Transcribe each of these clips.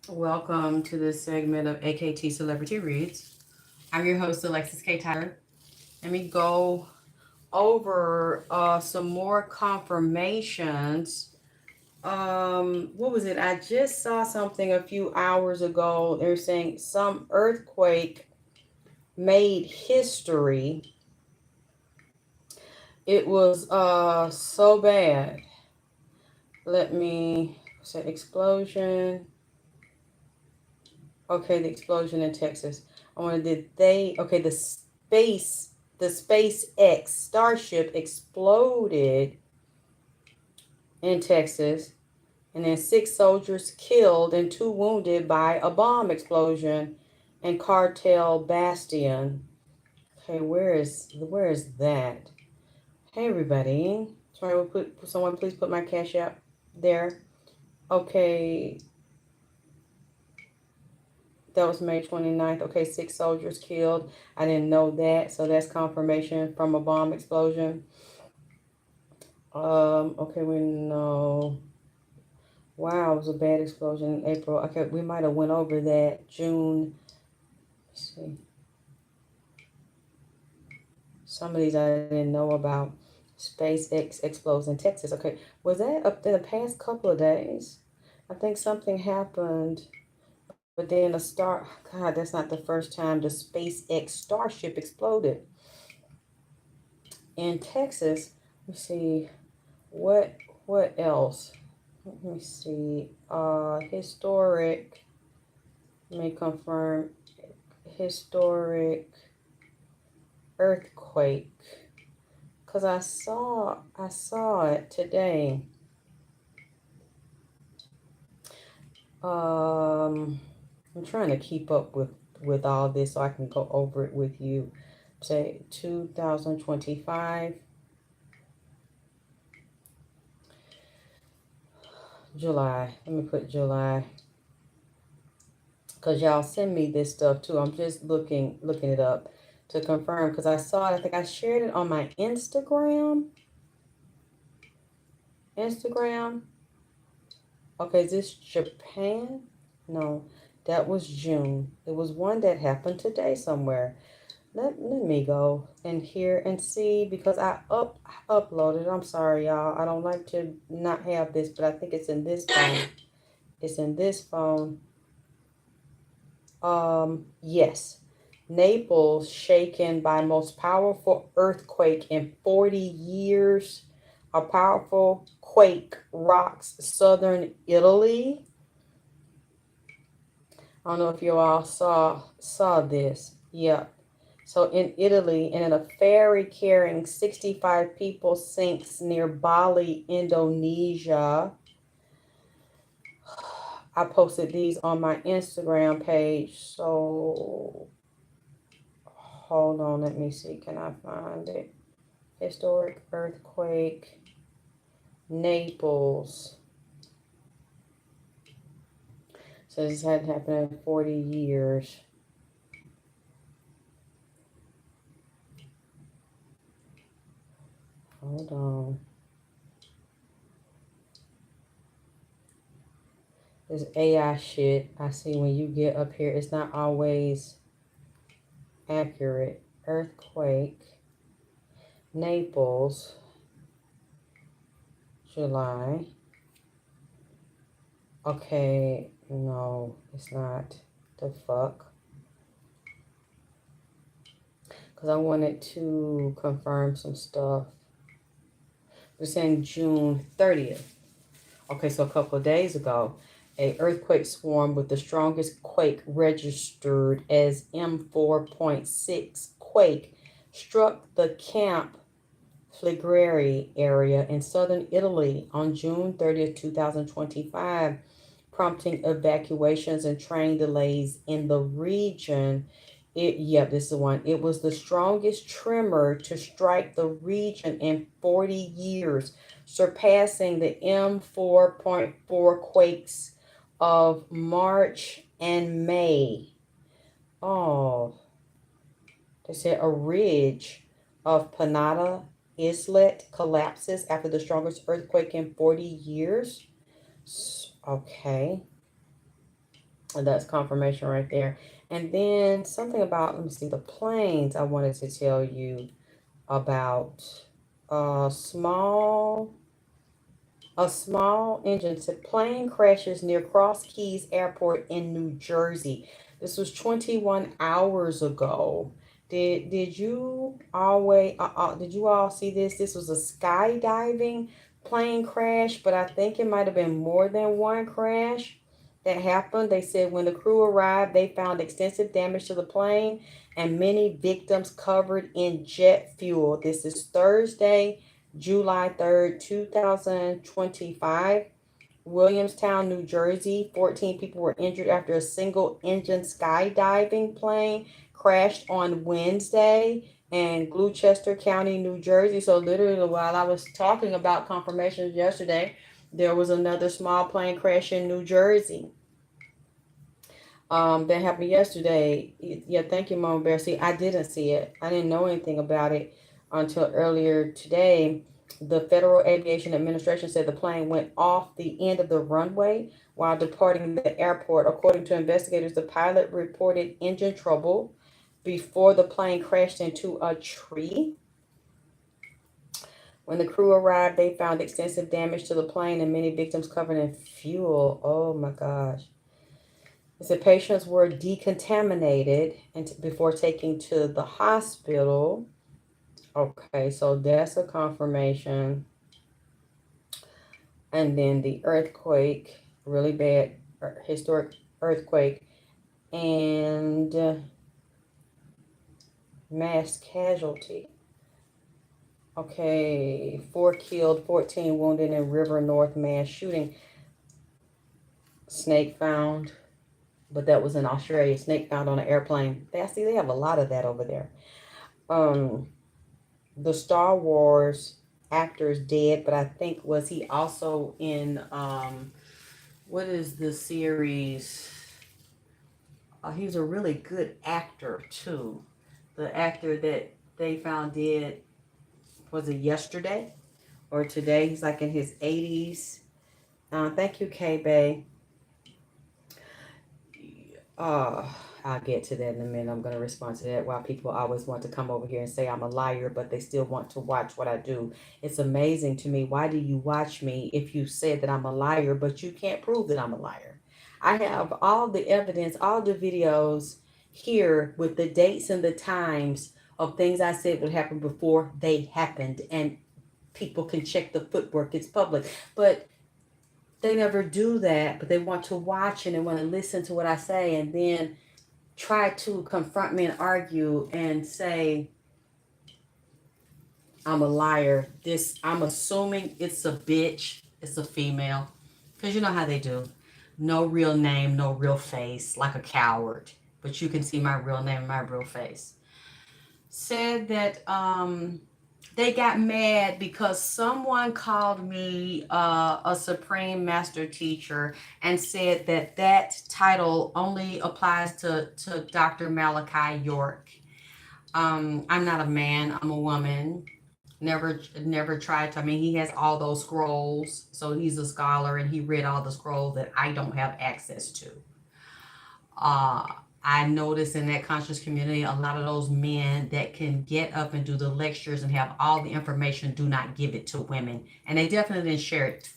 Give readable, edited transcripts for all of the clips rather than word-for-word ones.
Welcome to this segment of AKT Celebrity Reads. I'm your host, Alexis K. Tyler. Let me go over some more confirmations. What was it? I just saw something a few hours ago. They're saying some earthquake made history. It was so bad. Let me say explosion. Okay, the explosion in Texas. I wanted did they okay the SpaceX Starship exploded in Texas, and then 6 soldiers killed and 2 wounded by a bomb explosion in Cartel Bastion. Okay, where is that? Hey everybody. Sorry, we'll put someone please put my cash app there. Okay, that was May 29th. Okay, 6 soldiers killed. I didn't know that, so that's confirmation from a bomb explosion. Okay, we know. Wow, it was a bad explosion in April. Okay, we might have went over that. June. Let's see. Some of these I didn't know about. SpaceX explodes in Texas. Okay, was that up in the past couple of days? I think something happened, but then the star. God, that's not the first time the SpaceX Starship exploded in Texas. Let's see what else. Let me see. Historic. Let me confirm. Historic earthquake. Cause I saw it today. I'm trying to keep up with all this so I can go over it with you. Say 2025 July. Let me put July. Cause y'all send me this stuff too. I'm just looking it up to confirm because I saw it. I think I shared it on my Instagram. Instagram. Okay, is this Japan? No, that was June. It was one that happened today somewhere. Let me go in here and see because I uploaded. I'm sorry, y'all. I don't like to not have this, but I think it's in this phone. It's in this phone. Yes. Naples shaken by most powerful earthquake in 40 years. A powerful quake rocks southern Italy. I don't know if you all saw this. Yeah. So in Italy, and a ferry carrying 65 people sinks near Bali, Indonesia. I posted these on my Instagram page. So hold on, let me see. Can I find it? Historic earthquake, Naples. So this hadn't happened in 40 years. Hold on. This AI shit I see when you get up here, it's not always accurate. Earthquake, Naples, July. Okay, no, it's not. The fuck? Because I wanted to confirm some stuff. We're saying June 30th. Okay, so a couple of days ago, a earthquake swarm with the strongest quake registered as M4.6 quake struck the Camp Flegreri area in southern Italy on June 30th, 2025, prompting evacuations and train delays in the region. This is the one. It was the strongest tremor to strike the region in 40 years, surpassing the M4.4 quakes of March and May. Oh, they said a ridge of Panata Islet collapses after the strongest earthquake in 40 years. Okay. And that's confirmation right there. And then something about, let me see, the planes I wanted to tell you about. Small A small engine plane crashes near Cross Keys Airport in New Jersey. This was 21 hours ago. Did you all see this? This was a skydiving plane crash, but I think it might have been more than one crash that happened. They said when the crew arrived, they found extensive damage to the plane and many victims covered in jet fuel. This is Thursday, July 3rd, 2025. Williamstown, New Jersey. 14 people were injured after a single engine skydiving plane crashed on Wednesday in Gloucester County, New Jersey. So, literally, while I was talking about confirmations yesterday, there was another small plane crash in New Jersey. That happened yesterday. Yeah, thank you, Mama Bear. See, I didn't see it. I didn't know anything about it until earlier today. The Federal Aviation Administration said the plane went off the end of the runway while departing the airport. According to investigators, the pilot reported engine trouble before the plane crashed into a tree. When the crew arrived, they found extensive damage to the plane and many victims covered in fuel. Oh my gosh. The patients were decontaminated before taking to the hospital. Okay, so that's a confirmation. And then the earthquake, really bad historic earthquake, and mass casualty. Okay, 4 killed, 14 wounded in River North mass shooting. Snake found, but that was in Australia. Snake found on an airplane. They have a lot of that over there. The Star Wars actor's dead, but I think was he also in what is the series? He's a really good actor too. The actor that they found dead, was it yesterday or today? He's like in his 80s. Thank you, K-Bay. I'll get to that in a minute. I'm going to respond to that. While people always want to come over here and say I'm a liar, but they still want to watch what I do. It's amazing to me. Why do you watch me if you said that I'm a liar, but you can't prove that I'm a liar? I have all the evidence, all the videos here with the dates and the times of things I said would happen before they happened. And people can check the footwork. It's public. But they never do that, but they want to watch and they want to listen to what I say and then try to confront me and argue and say I'm a liar. I'm assuming it's a bitch, it's a female, because you know how they do. No real name, no real face, like a coward, but you can see my real name, my real face. Said that they got mad because someone called me a Supreme Master Teacher and said that title only applies to Dr. Malachi York. I'm not a man, I'm a woman. Never tried to. I mean, he has all those scrolls, so he's a scholar and he read all the scrolls that I don't have access to. I notice in that conscious community, a lot of those men that can get up and do the lectures and have all the information do not give it to women. And they definitely didn't share it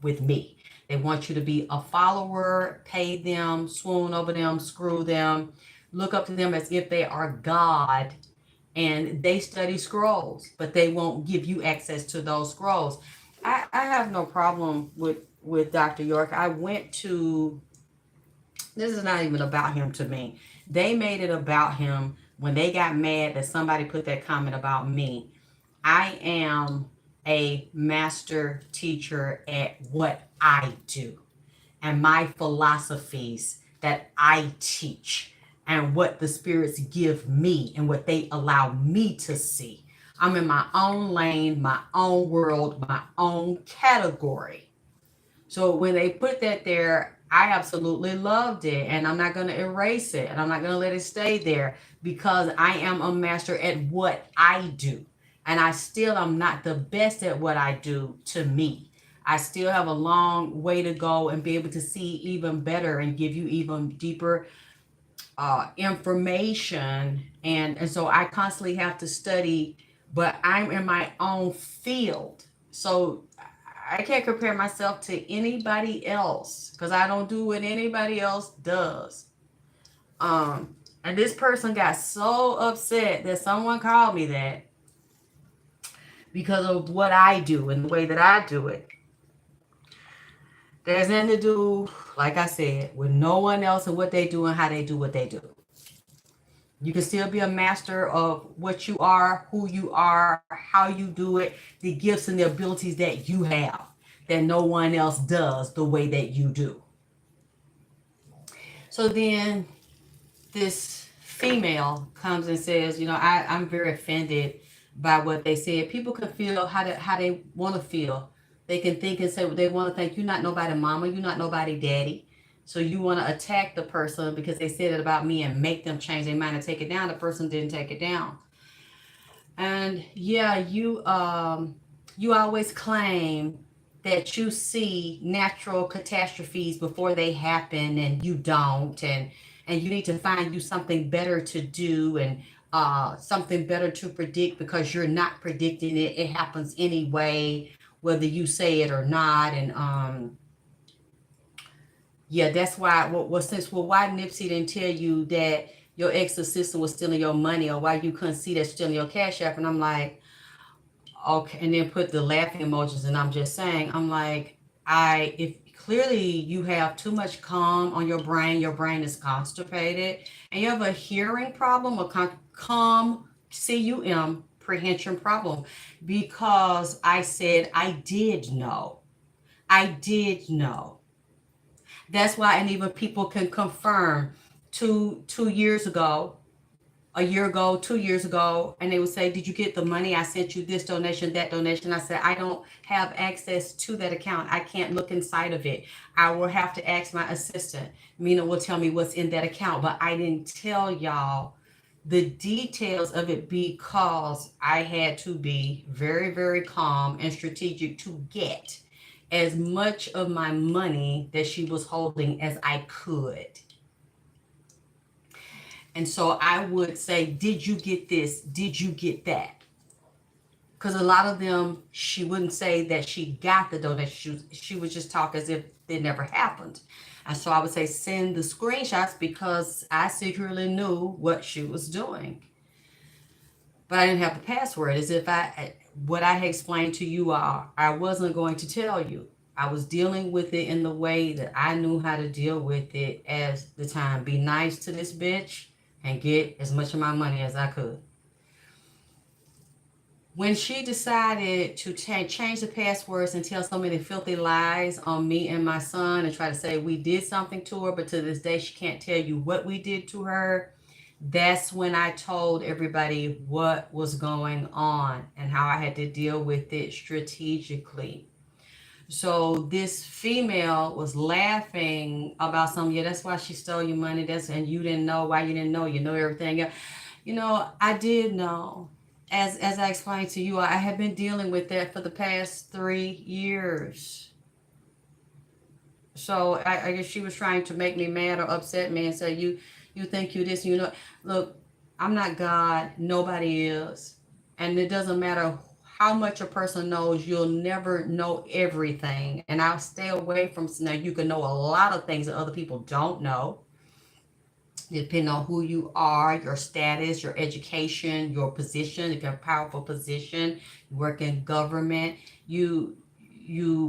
with me. They want you to be a follower, pay them, swoon over them, screw them, look up to them as if they are God. And they study scrolls, but they won't give you access to those scrolls. I have no problem with Dr. York. I went to, this is not even about him to me. They made it about him when they got mad that somebody put that comment about me. I am a master teacher at what I do and my philosophies that I teach and what the spirits give me and what they allow me to see. I'm in my own lane, my own world, my own category. So when they put that there, I absolutely loved it, and I'm not going to erase it, and I'm not going to let it stay there because I am a master at what I do, and I still am not the best at what I do to me. I still have a long way to go and be able to see even better and give you even deeper information. And so I constantly have to study, but I'm in my own field. So I can't compare myself to anybody else because I don't do what anybody else does. And this person got so upset that someone called me that because of what I do and the way that I do it. There's nothing to do, like I said, with no one else and what they do and how they do what they do. You can still be a master of what you are, who you are, how you do it, the gifts and the abilities that you have that no one else does the way that you do. So then this female comes and says, I'm very offended by what they said. People can feel how they want to feel. They can think and say what they want to think. You're not nobody mama. You're not nobody daddy. So you want to attack the person because they said it about me and make them change their mind and take it down. The person didn't take it down. And yeah, you always claim that you see natural catastrophes before they happen and you don't, and you need to find you something better to do, and something better to predict because you're not predicting it. It happens anyway, whether you say it or not. And yeah, that's why. Why Nipsey didn't tell you that your ex-assistant was stealing your money, or why you couldn't see that stealing your cash app? And I'm like, okay, and then put the laughing emojis. And I'm just saying, I'm like, if clearly you have too much calm on your brain is constipated, and you have a hearing problem, or calm, CUM, prehension problem, because I said I did know. I did know. That's why, and even people can confirm 2 years ago, a year ago, 2 years ago, and they would say, "Did you get the money? I sent you this donation, that donation." I said, "I don't have access to that account. I can't look inside of it. I will have to ask my assistant. Mina will tell me what's in that account." But I didn't tell y'all the details of it because I had to be very, very calm and strategic to get as much of my money that she was holding as I could. And so I would say, "Did you get this? Did you get that?" Because a lot of them, she wouldn't say that she got the donation. She would just talk as if it never happened. And so I would say, send the screenshots because I secretly knew what she was doing. But I didn't have the password. As if what I had explained to you all, I wasn't going to tell you. I was dealing with it in the way that I knew how to deal with it as the time. Be nice to this bitch and get as much of my money as I could. When she decided to change the passwords and tell so many filthy lies on me and my son and try to say we did something to her, but to this day she can't tell you what we did to her, that's when I told everybody what was going on and how I had to deal with it strategically. So this female was laughing about something. Yeah, that's why she stole your money. And you didn't know. Why you didn't know? You know everything. I did know. As I explained to you, I have been dealing with that for the past 3 years. So I guess she was trying to make me mad or upset me and say, you think you this, look, I'm not God. Nobody is. And it doesn't matter how much a person knows, you'll never know everything. And I'll stay away from, now you can know a lot of things that other people don't know, depending on who you are, your status, your education, your position. If you have a powerful position, you work in government, you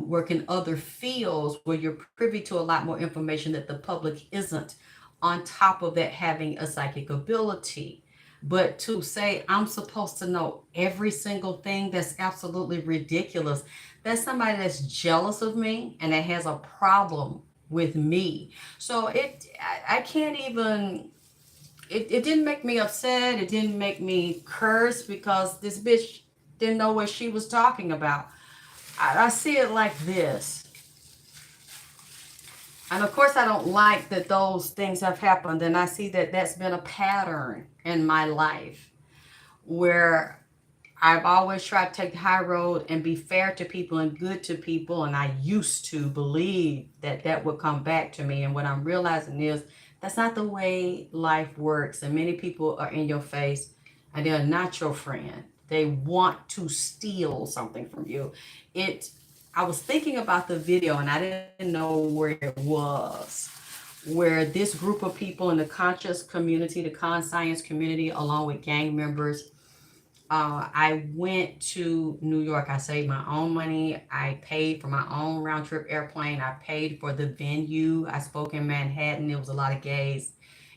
work in other fields where you're privy to a lot more information that the public isn't. On top of that, having a psychic ability. But to say I'm supposed to know every single thing, that's absolutely ridiculous. That's somebody that's jealous of me and that has a problem with me. So I can't even, it didn't make me upset. It didn't make me curse because this bitch didn't know what she was talking about. I see it like this. And of course, I don't like that those things have happened. And I see that that's been a pattern in my life where I've always tried to take the high road and be fair to people and good to people. And I used to believe that that would come back to me. And what I'm realizing is that's not the way life works. And many people are in your face and they're not your friend. They want to steal something from you. It, I was thinking about the video and I didn't know where it was, where this group of people in the conscious community, the con science community, along with gang members, I went to New York. I saved my own money. I paid for my own round trip airplane. I paid for the venue. I spoke in Manhattan. There was a lot of gays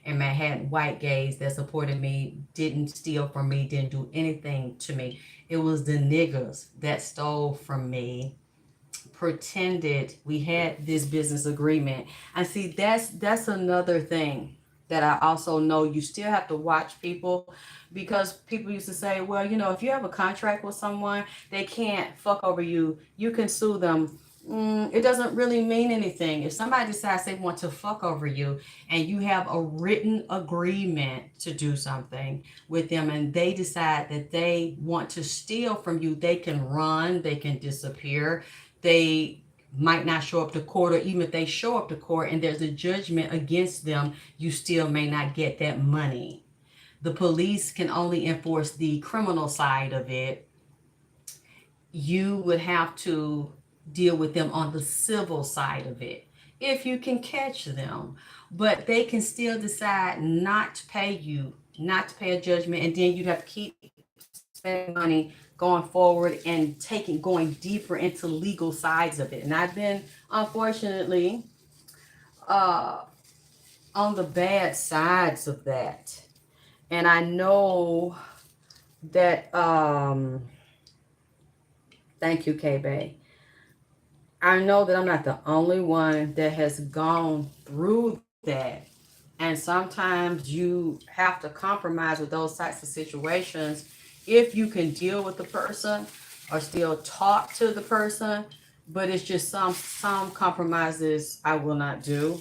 in Manhattan, white gays that supported me, didn't steal from me, didn't do anything to me. It was the niggas that stole from me, pretended we had this business agreement. And see, that's another thing that I also know you still have to watch people, because people used to say, well, you know, if you have a contract with someone, they can't fuck over you. You can sue them. It doesn't really mean anything. If somebody decides they want to fuck over you and you have a written agreement to do something with them and they decide that they want to steal from you, they can run, they can disappear, they might not show up to court, or even if they show up to court and there's a judgment against them, you still may not get that money. The police can only enforce the criminal side of it. You would have to deal with them on the civil side of it if you can catch them. But they can still decide not to pay you, not to pay a judgment, and then you'd have to keep spending money going forward and going deeper into legal sides of it. And I've been, unfortunately, uh, on the bad sides of that. And I know that, thank you, K-Bay. I know that I'm not the only one that has gone through that. And sometimes you have to compromise with those types of situations if you can deal with the person or still talk to the person. But it's just some compromises I will not do.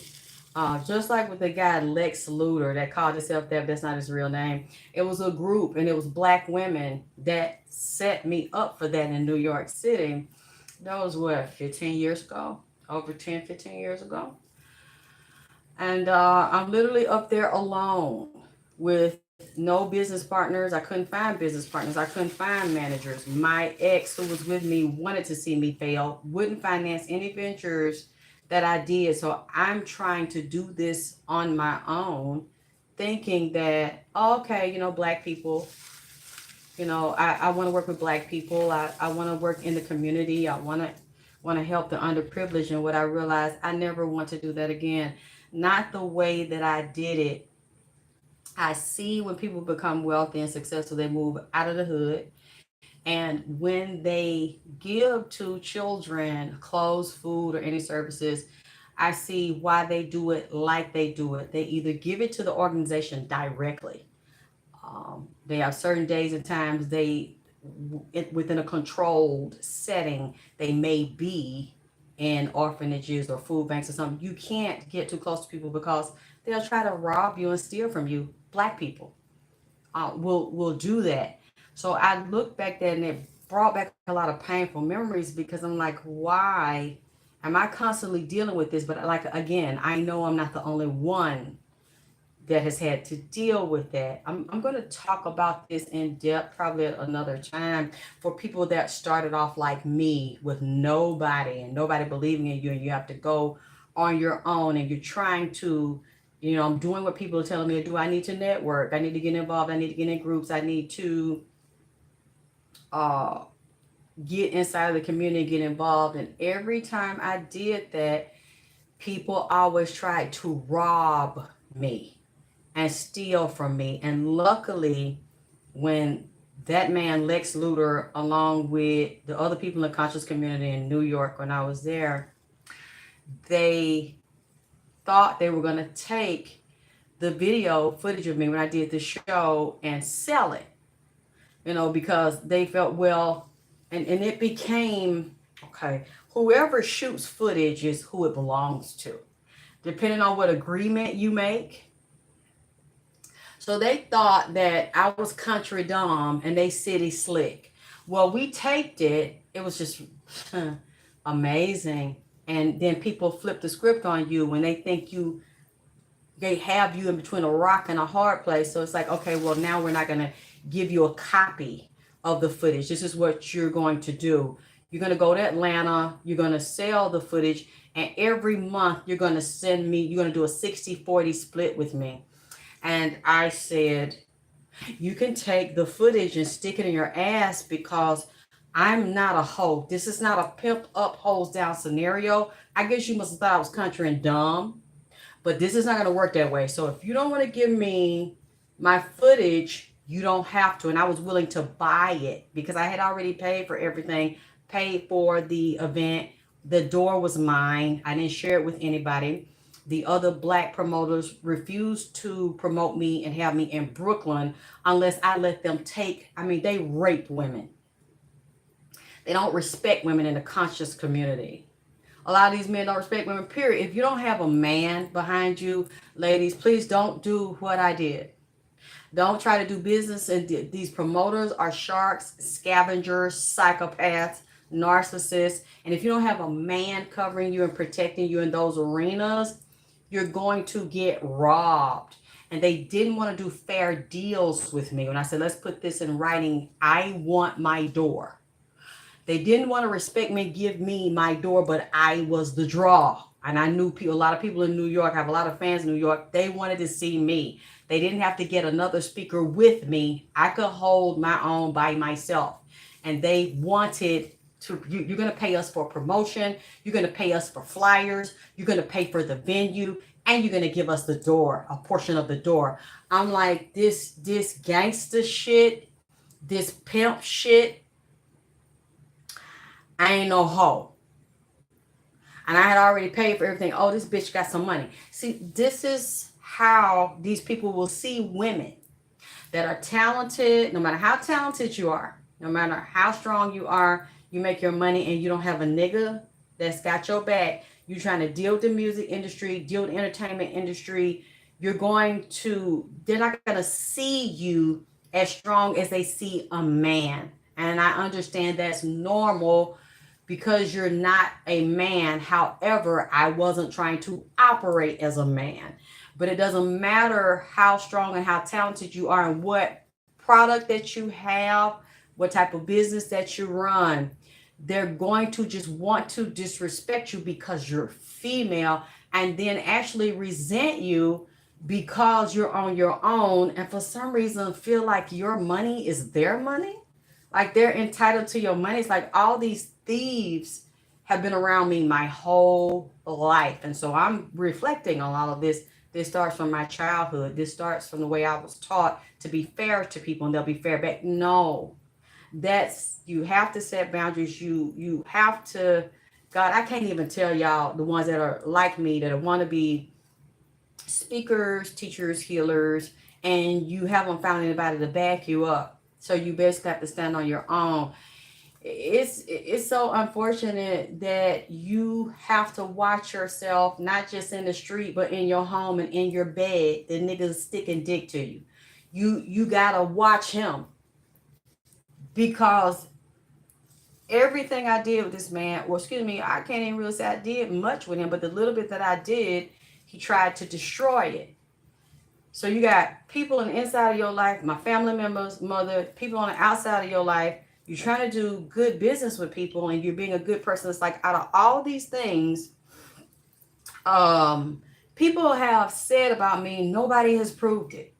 Just like with the guy Lex Luthor that called himself that, that's not his real name. It was a group and it was black women that set me up for that in New York City. That was what, 15 years ago? Over 10, 15 years ago. And I'm literally up there alone with no business partners. I couldn't find business partners. I couldn't find managers. My ex, who was with me, wanted to see me fail, wouldn't finance any ventures that I did. So I'm trying to do this on my own, thinking that, okay, you know, black people, you know, I want to work with black people. I want to work in the community. I want to help the underprivileged. And what I realized, I never want to do that again. Not the way that I did it. I see when people become wealthy and successful, they move out of the hood. And when they give to children clothes, food, or any services, I see why they do it like they do it. They either give it to the organization directly. They have certain days and times within a controlled setting, they may be in orphanages or food banks or something. You can't get too close to people because they'll try to rob you and steal from you. Black people will do that. So I look back there and it brought back a lot of painful memories because I'm like, why am I constantly dealing with this? But like again, I know I'm not the only one that has had to deal with that. I'm going to talk about this in depth probably at another time for people that started off like me with nobody and nobody believing in you, and you have to go on your own and you're trying to, you know, I'm doing what people are telling me to do. I need to network. I need to get involved. I need to get in groups. I need to uh, get inside of the community, get involved. And every time I did that, people always tried to rob me and steal from me. And luckily, when that man, Lex Luthor, along with the other people in the conscious community in New York when I was there, they thought they were going to take the video footage of me when I did the show and sell it, you know, because they felt, well, and it became, okay, whoever shoots footage is who it belongs to, depending on what agreement you make. So they thought that I was country dumb and they city slick. Well, we taped it. It was just amazing. And then people flip the script on you when they think they have you in between a rock and a hard place. So it's like, okay, well, now we're not going to give you a copy of the footage. This is what you're going to do. You're going to go to Atlanta. You're going to sell the footage. And every month you're going to send me, you're going to do a 60-40 split with me. And I said, you can take the footage and stick it in your ass because I'm not a hoe. This is not a pimp up, hoes down scenario. I guess you must have thought I was country and dumb, but this is not going to work that way. So if you don't want to give me my footage, you don't have to. And I was willing to buy it because I had already paid for everything, paid for the event. The door was mine. I didn't share it with anybody. The other black promoters refused to promote me and have me in Brooklyn unless I let them take, I mean, they rape women. They don't respect women in the conscious community. A lot of these men don't respect women, period. If you don't have a man behind you, ladies, please don't do what I did. Don't try to do business. And these promoters are sharks, scavengers, psychopaths, narcissists. And if you don't have a man covering you and protecting you in those arenas, you're going to get robbed. And they didn't want to do fair deals with me. When I said, let's put this in writing, I want my door. They didn't want to respect me, give me my door, but I was the draw. And I knew people, a lot of people in New York, I have a lot of fans in New York, they wanted to see me. They didn't have to get another speaker with me. I could hold my own by myself. And they wanted to, you're going to pay us for promotion. You're going to pay us for flyers. You're going to pay for the venue. And you're going to give us the door, a portion of the door. I'm like, this gangster shit, this pimp shit, I ain't no hoe. And I had already paid for everything. Oh, this bitch got some money. See, this is how these people will see women that are talented, no matter how talented you are, no matter how strong you are, you make your money and you don't have a nigga that's got your back. You're trying to deal with the music industry, deal with the entertainment industry. They're not going to see you as strong as they see a man. And I understand that's normal because you're not a man. However, I wasn't trying to operate as a man. But it doesn't matter how strong and how talented you are and what product that you have, what type of business that you run. They're going to just want to disrespect you because you're female and then actually resent you because you're on your own and for some reason feel like your money is their money. Like they're entitled to your money. It's like all these thieves have been around me my whole life. And so I'm reflecting on all of this. This starts from my childhood. This starts from the way I was taught to be fair to people and they'll be fair back. No, you have to set boundaries. You have to, God, I can't even tell y'all the ones that are like me that want to be speakers, teachers, healers, and you haven't found anybody to back you up. So you basically have to stand on your own. It's so unfortunate that you have to watch yourself, not just in the street, but in your home and in your bed. The niggas sticking dick to you. You gotta watch him because everything I did with this man, or excuse me, I can't even really say I did much with him, but the little bit that I did, he tried to destroy it. So you got people on the inside of your life, my family members, mother, people on the outside of your life. You're trying to do good business with people and you're being a good person. It's like out of all these things, people have said about me, nobody has proved it.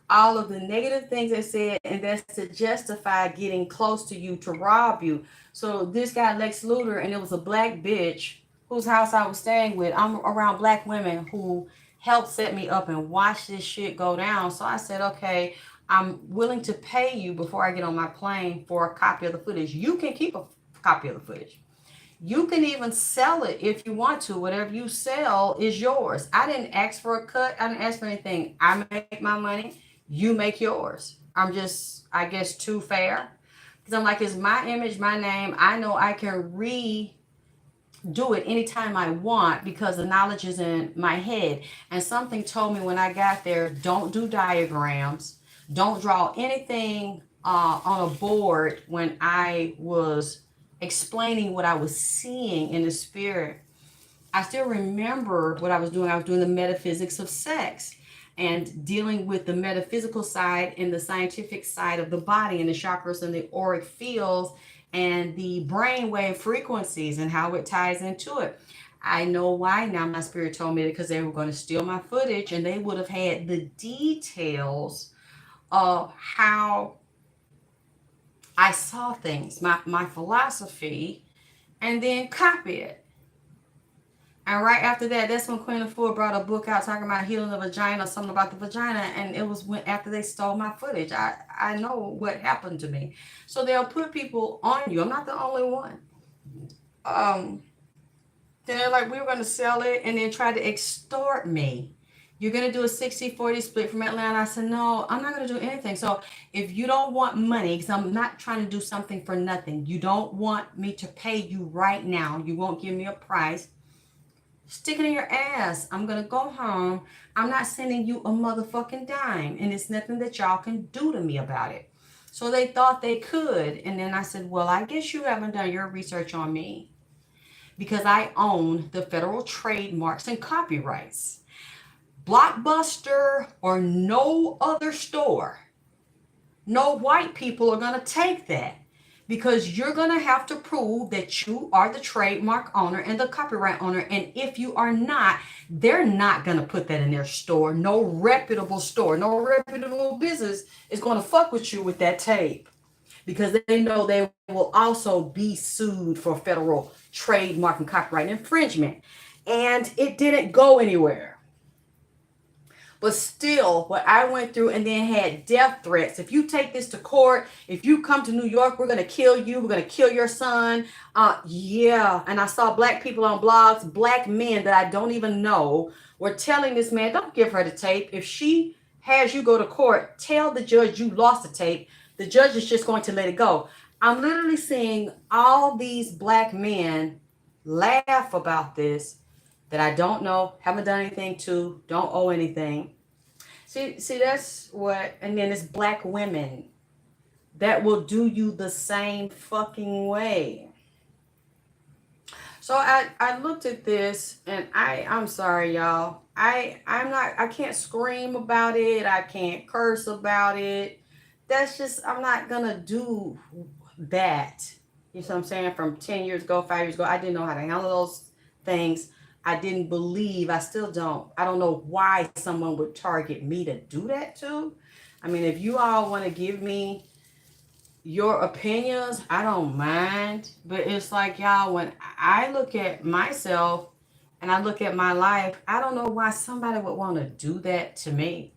All of the negative things they said, and that's to justify getting close to you to rob you. So this guy, Lex Luthor, and it was a black bitch whose house I was staying with. I'm around black women who helped set me up and watch this shit go down. So I said, okay, I'm willing to pay you before I get on my plane for a copy of the footage. You can keep a copy of the footage. You can even sell it if you want to. Whatever you sell is yours. I didn't ask for a cut. I didn't ask for anything. I make my money. You make yours. I'm just, I guess, too fair. Because I'm like, it's my image, my name. I know I can do it anytime I want because the knowledge is in my head. And something told me when I got there, don't do diagrams. Don't draw anything on a board when I was explaining what I was seeing in the spirit. I still remember what I was doing. I was doing the metaphysics of sex and dealing with the metaphysical side and the scientific side of the body and the chakras and the auric fields and the brainwave frequencies and how it ties into it. I know why now. My spirit told me because they were going to steal my footage and they would have had the details of how I saw things, my philosophy, and then copy it. And right after that, that's when Queen of Four brought a book out talking about healing the vagina, something about the vagina. And it was when after they stole my footage. I know what happened to me. So they'll put people on you. I'm not the only one. Um, then they're like, we were going to sell it and then try to extort me. You're going to do a 60-40 split from Atlanta. I said, no, I'm not going to do anything. So if you don't want money, because I'm not trying to do something for nothing, you don't want me to pay you right now, you won't give me a price, stick it in your ass. I'm going to go home. I'm not sending you a motherfucking dime. And it's nothing that y'all can do to me about it. So they thought they could. And then I said, well, I guess you haven't done your research on me because I own the federal trademarks and copyrights. Blockbuster or no other store, no white people are going to take that because you're going to have to prove that you are the trademark owner and the copyright owner. And if you are not, they're not going to put that in their store. No reputable store, no reputable business is going to fuck with you with that tape because they know they will also be sued for federal trademark and copyright infringement. And it didn't go anywhere. But still, what I went through and then had death threats. If you take this to court, if you come to New York, we're going to kill you. We're going to kill your son. Yeah. And I saw black people on blogs, black men that I don't even know were telling this man, don't give her the tape. If she has you go to court, tell the judge you lost the tape. The judge is just going to let it go. I'm literally seeing all these black men laugh about this that I don't know, haven't done anything to, don't owe anything. See, that's what, and then it's black women that will do you the same fucking way. So I looked at this and I'm sorry, y'all. I can't scream about it. I can't curse about it. That's just, I'm not gonna do that. You know what I'm saying? From 10 years ago, 5 years ago, I didn't know how to handle those things. I didn't believe, I still don't. I don't know why someone would target me to do that to. I mean, if you all want to give me your opinions, I don't mind. But it's like, y'all, when I look at myself and I look at my life, I don't know why somebody would want to do that to me.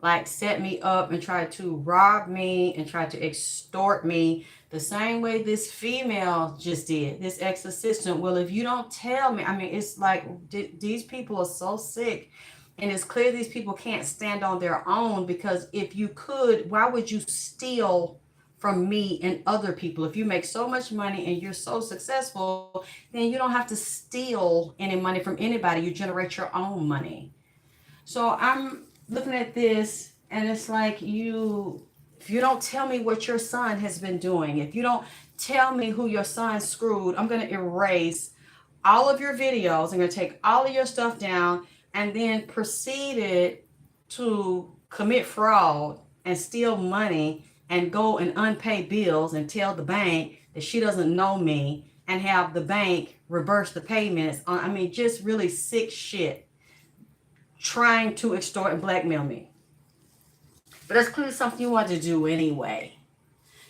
Like set me up and try to rob me and try to extort me the same way this female just did, this ex-assistant. Well, if you don't tell me, I mean, it's like these people are so sick. And it's clear these people can't stand on their own because if you could, why would you steal from me and other people? If you make so much money and you're so successful, then you don't have to steal any money from anybody. You generate your own money. So I'm looking at this and it's like if you don't tell me what your son has been doing, if you don't tell me who your son screwed, I'm going to erase all of your videos. I'm going to take all of your stuff down and then proceeded to commit fraud and steal money and go and unpay bills and tell the bank that she doesn't know me and have the bank reverse the payments on, I mean, just really sick shit, trying to extort and blackmail me. But that's clearly something you want to do anyway.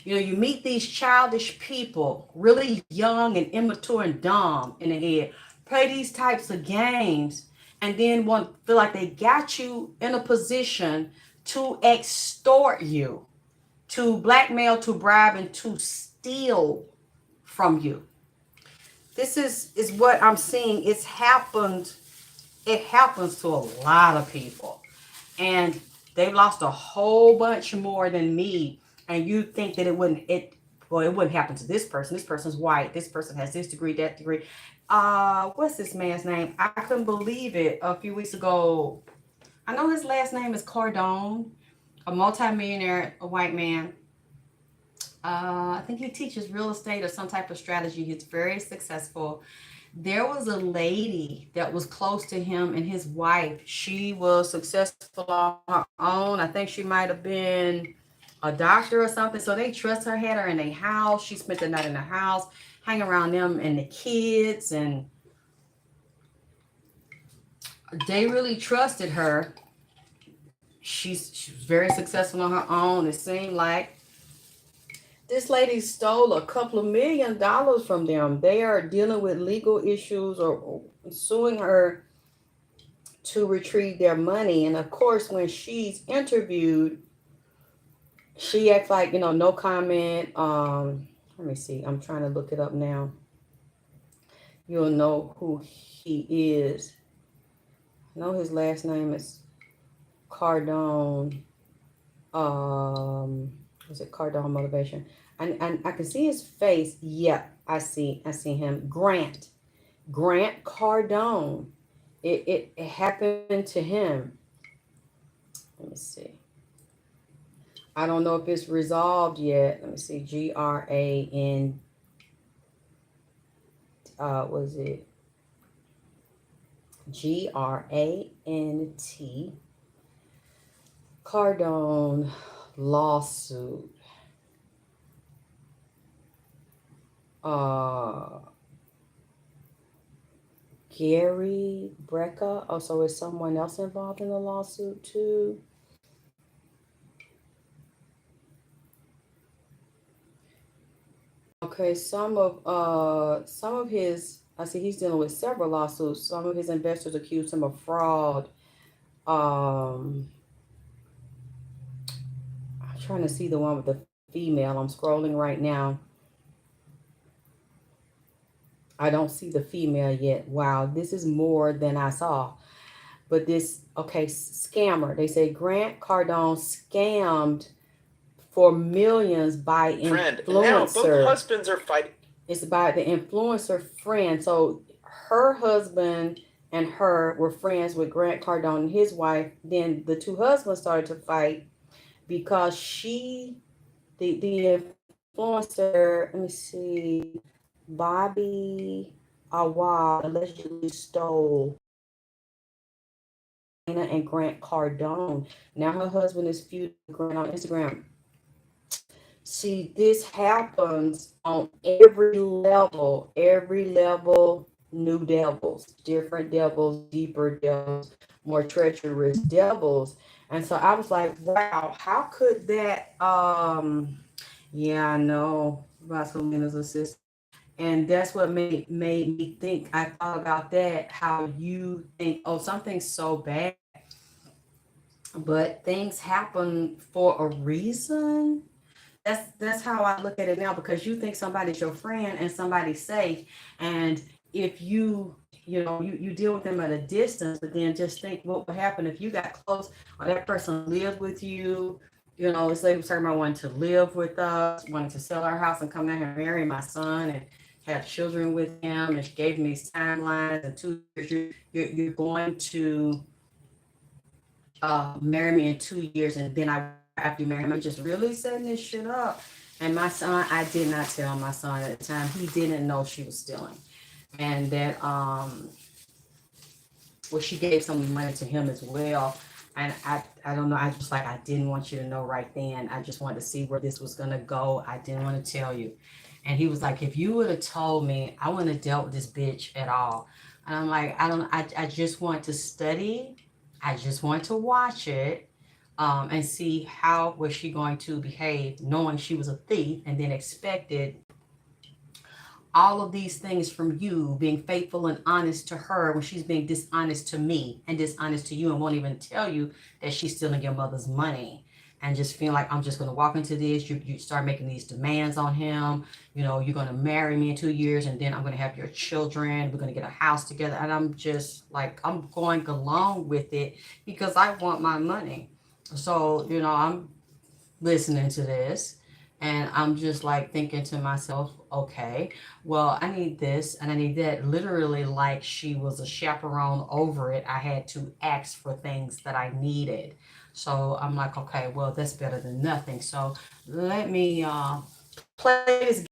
You know, you meet these childish people, really young and immature and dumb in the head, play these types of games, and then feel like they got you in a position to extort you, to blackmail, to bribe, and to steal from you. This is what I'm seeing. It happens to a lot of people. And they've lost a whole bunch more than me. And you think that it wouldn't happen to this person. This person's white. This person has this degree, that degree. What's this man's name? I couldn't believe it a few weeks ago. I know his last name is Cardone, a multimillionaire, a white man. I think he teaches real estate or some type of strategy. He's very successful. There was a lady that was close to him and his wife. She was successful on her own. I think she might have been a doctor or something. So they trust her, had her in their house. She spent the night in the house, hang around them and the kids, and they really trusted her. She was very successful on her own. It seemed like this lady stole a couple of $1 million from them. They are dealing with legal issues or suing her to retrieve their money. And of course, when she's interviewed, she acts like, no comment. Let me see. I'm trying to look it up now. You'll know who he is. I know his last name is Cardone. Was it Cardone Motivation? And I can see his face. Yep, I see him. Grant Cardone. It happened to him. Let me see. I don't know if it's resolved yet. Let me see. GRAN. Was it GRANT? Cardone lawsuit. Gary Brecka. Oh, so is someone else involved in the lawsuit too? Okay, some of his, I see he's dealing with several lawsuits. Some of his investors accused him of fraud. I'm trying to see the one with the female. I'm scrolling right now. I don't see the female yet. Wow, this is more than I saw. But this, okay, scammer. They say Grant Cardone scammed for millions by Friend, and now both influencer. husbands are fighting. It's by the influencer friend. So her husband and her were friends with Grant Cardone and his wife. Then the two husbands started to fight because the influencer, let me see, Bobby Awad allegedly stole Dana and Grant Cardone. Now her husband is feuding with Grant on Instagram. See, this happens on every level, new devils, different devils, deeper devils, more treacherous devils. And so I was like, wow, how could that yeah, I know Vaselina's assist. And that's what made me think. I thought about that, how you think, oh, something's so bad, but things happen for a reason. That's how I look at it now, because you think somebody's your friend and somebody's safe, and if you deal with them at a distance, but then just think what would happen if you got close or that person lived with you. This lady was talking about wanting to live with us, wanting to sell our house and come down here and marry my son and have children with him, and she gave me these timelines, and 2 years you're going to marry me in 2 years, and then after you marry him, I'm just really setting this shit up. And my son, I did not tell my son at the time. He didn't know she was stealing, and that well, she gave some money to him as well. And I don't know. I just like, I didn't want you to know right then. I just wanted to see where this was gonna go. I didn't want to tell you. And he was like, if you would have told me, I wouldn't have dealt with this bitch at all. And I'm like, I just want to study. I just want to watch it, and see how was she going to behave, knowing she was a thief, and then expected all of these things from you, being faithful and honest to her when she's being dishonest to me and dishonest to you, and won't even tell you that she's stealing your mother's money. And just feel like I'm just going to walk into this. You start making these demands on him. You're going to marry me in 2 years, and then I'm going to have your children. We're going to get a house together. And I'm just like, I'm going along with it because I want my money. So, I'm listening to this, and I'm just like thinking to myself, okay, well, I need this and I need that. Literally, like she was a chaperone over it. I had to ask for things that I needed. So I'm like, okay, well, that's better than nothing. So let me play this game.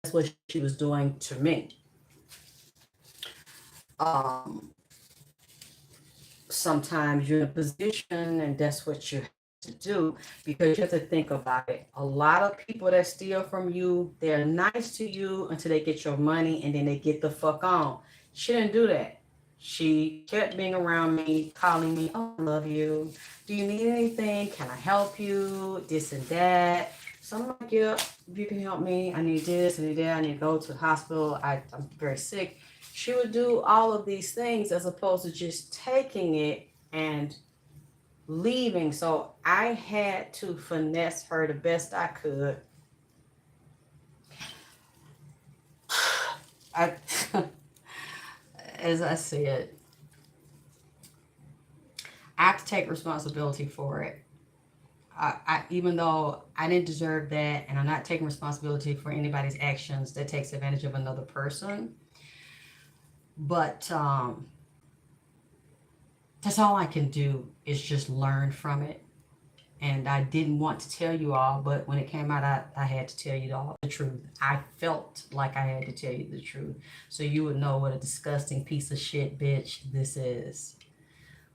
That's what she was doing to me. Um, Sometimes you're in a position and that's what you have to do because you have to think about it. A lot of people that steal from you, they're nice to you until they get your money and then they get the fuck on. She didn't do that. She kept being around me, calling me, oh, I love you. Do you need anything? Can I help you? This and that. So I'm like, yeah, if you can help me, I need this, I need that, I need to go to the hospital. I'm very sick. She would do all of these things as opposed to just taking it and leaving. So I had to finesse her the best I could. I, as I said, I have to take responsibility for it. Even though I didn't deserve that, and I'm not taking responsibility for anybody's actions that takes advantage of another person, but that's all I can do is just learn from it. And I didn't want to tell you all, but when it came out, I had to tell you all the truth. I felt like I had to tell you the truth so you would know what a disgusting piece of shit bitch this is.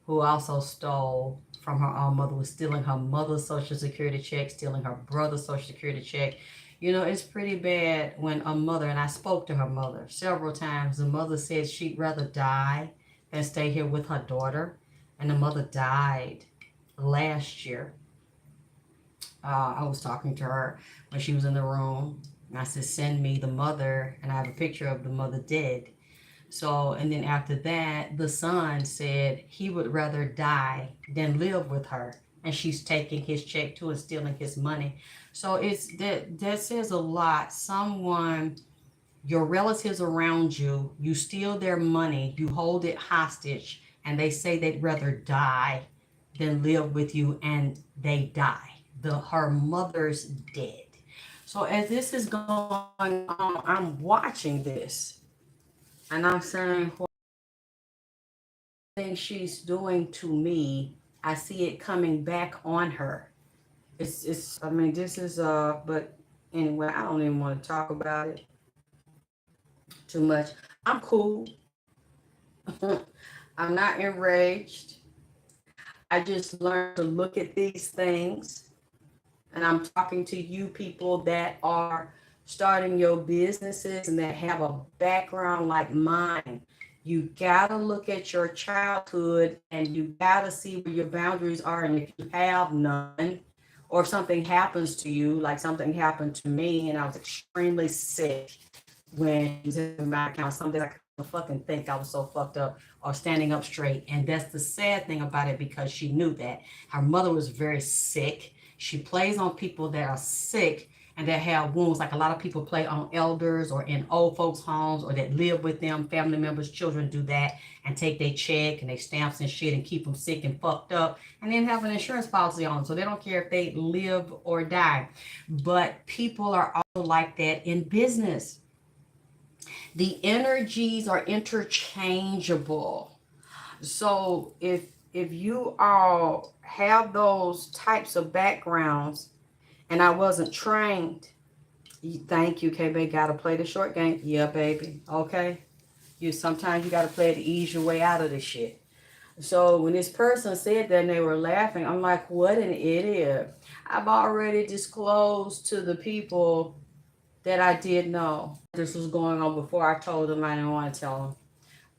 Who also stole from her own mother, was stealing her mother's social security check, stealing her brother's social security check. You know, it's pretty bad when a mother, and I spoke to her mother several times, the mother said she'd rather die than stay here with her daughter. And the mother died last year. I was talking to her when she was in the room. And I said, send me the mother. And I have a picture of the mother dead. So, and then after that, the son said he would rather die than live with her. And she's taking his check too and stealing his money. So it's that says a lot. Someone, your relatives around you, you steal their money, you hold it hostage, and they say they'd rather die than live with you, and they die. Her mother's dead. So as this is going on, I'm watching this and I'm saying, what thing she's doing to me, I see it coming back on her. I mean, this is, but anyway, I don't even want to talk about it too much. I'm cool. I'm not enraged. I just learned to look at these things, and I'm talking to you people that are starting your businesses and that have a background like mine. You gotta look at your childhood and you gotta see where your boundaries are. And if you have none, or if something happens to you, like something happened to me, and I was extremely sick when it was in my account, something I couldn't fucking think I was so fucked up or standing up straight. And that's the sad thing about it, because she knew that. Her mother was very sick. She plays on people that are sick and that have wounds. Like a lot of people play on elders or in old folks' homes or that live with them, family members, children do that and take their check and their stamps and shit and keep them sick and fucked up and then have an insurance policy on them. So they don't care if they live or die. But people are also like that in business. The energies are interchangeable. So if you all have those types of backgrounds, and I wasn't trained, thank you, KB. Gotta play the short game. Yeah, baby. Okay. Sometimes you gotta play it to ease your way out of this shit. So when this person said that and they were laughing, I'm like, what an idiot. I've already disclosed to the people that I did know this was going on before I told them I didn't want to tell them.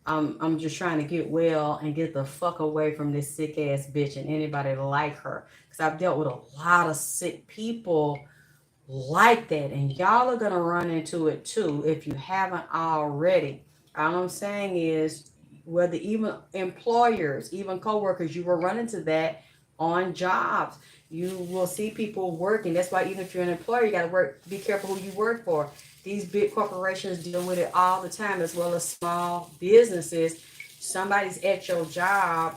I'm just trying to get well and get the fuck away from this sick ass bitch and anybody like her. Because I've dealt with a lot of sick people like that. And y'all are going to run into it too if you haven't already. All I'm saying is, whether even employers, even coworkers, you will run into that on jobs. You will see people working. That's why even if you're an employer, you got to be careful who you work for. These big corporations deal with it all the time, as well as small businesses. Somebody's at your job.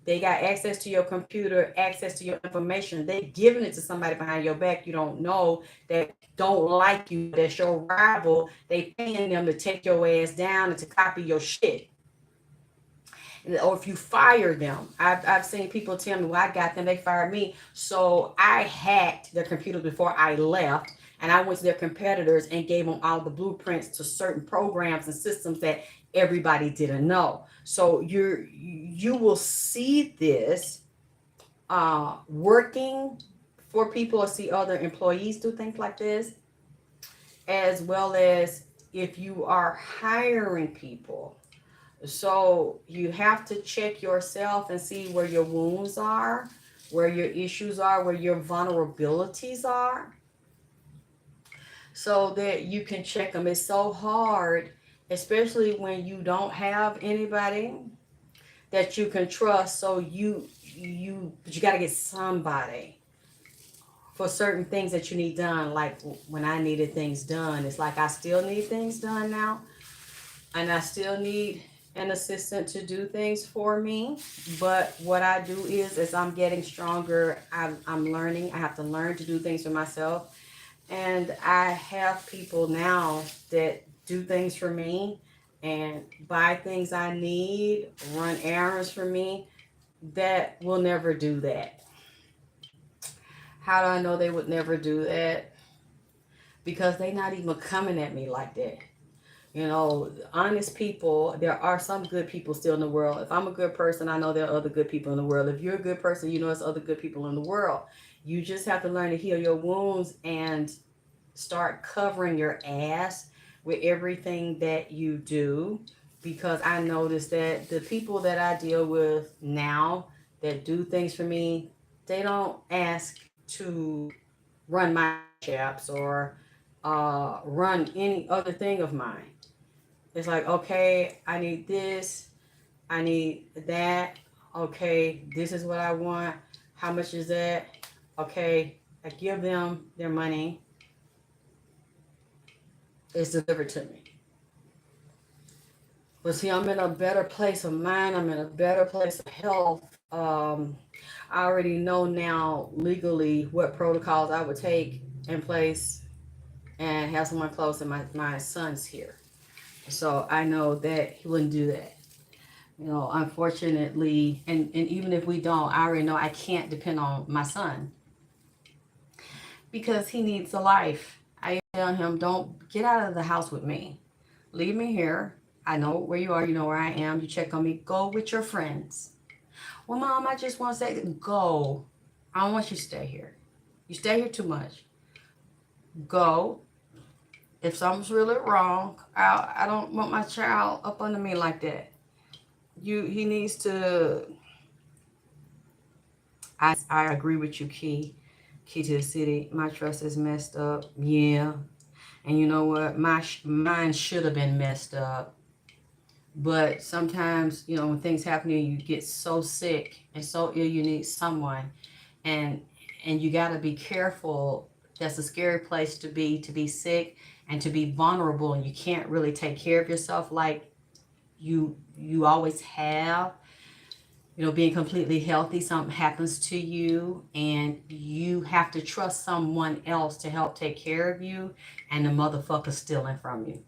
They got access to your computer, access to your information. They giving it to somebody behind your back you don't know, that don't like you, that's your rival. They paying them to take your ass down and to copy your shit. Or if you fire them, I've seen people tell me, well, I got them, they fired me. So I hacked their computer before I left, And I went to their competitors and gave them all the blueprints to certain programs and systems that everybody didn't know. So you will see this working for people, or see other employees do things like this, as well as if you are hiring people. So you have to check yourself and see where your wounds are, where your issues are, where your vulnerabilities are, so that you can check them. It's so hard, especially when you don't have anybody that you can trust. So but you got to get somebody for certain things that you need done. Like when I needed things done, it's like I still need things done now, and I still need an assistant to do things for me. But what I do is, as I'm getting stronger, I'm learning. I have to learn to do things for myself, and I have people now that do things for me and buy things I need, run errands for me, that will never do that. How do I know they would never do that? Because they not even coming at me like that. You know, honest people, there are some good people still in the world. If I'm a good person, I know there are other good people in the world. If you're a good person, you know there's other good people in the world. You just have to learn to heal your wounds and start covering your ass with everything that you do. Because I noticed that the people that I deal with now that do things for me, they don't ask to run my cash apps or run any other thing of mine. It's like, okay, I need this, I need that. Okay, this is what I want. How much is that? Okay, I give them their money. It's delivered to me. But see, I'm in a better place of mind. I'm in a better place of health. I already know now legally what protocols I would take in place and have someone close, and my son's here. So I know that he wouldn't do that. You know, unfortunately, and even if we don't, I already know I can't depend on my son because he needs a life. I tell him, don't get out of the house with me. Leave me here. I know where you are. You know where I am. You check on me. Go with your friends. Well, Mom, I just want to say, go. I don't want you to stay here. You stay here too much. Go. If something's really wrong, I don't want my child up under me like that. He needs to. I agree with you, Key to the city. My trust is messed up. Yeah. And you know what? Mine should have been messed up. But sometimes, you know, when things happen to you, you get so sick and so ill, you need someone. And and you got to be careful. That's a scary place to be sick and to be vulnerable, and you can't really take care of yourself like you always have. You know, being completely healthy, something happens to you and you have to trust someone else to help take care of you, and the motherfucker's stealing from you.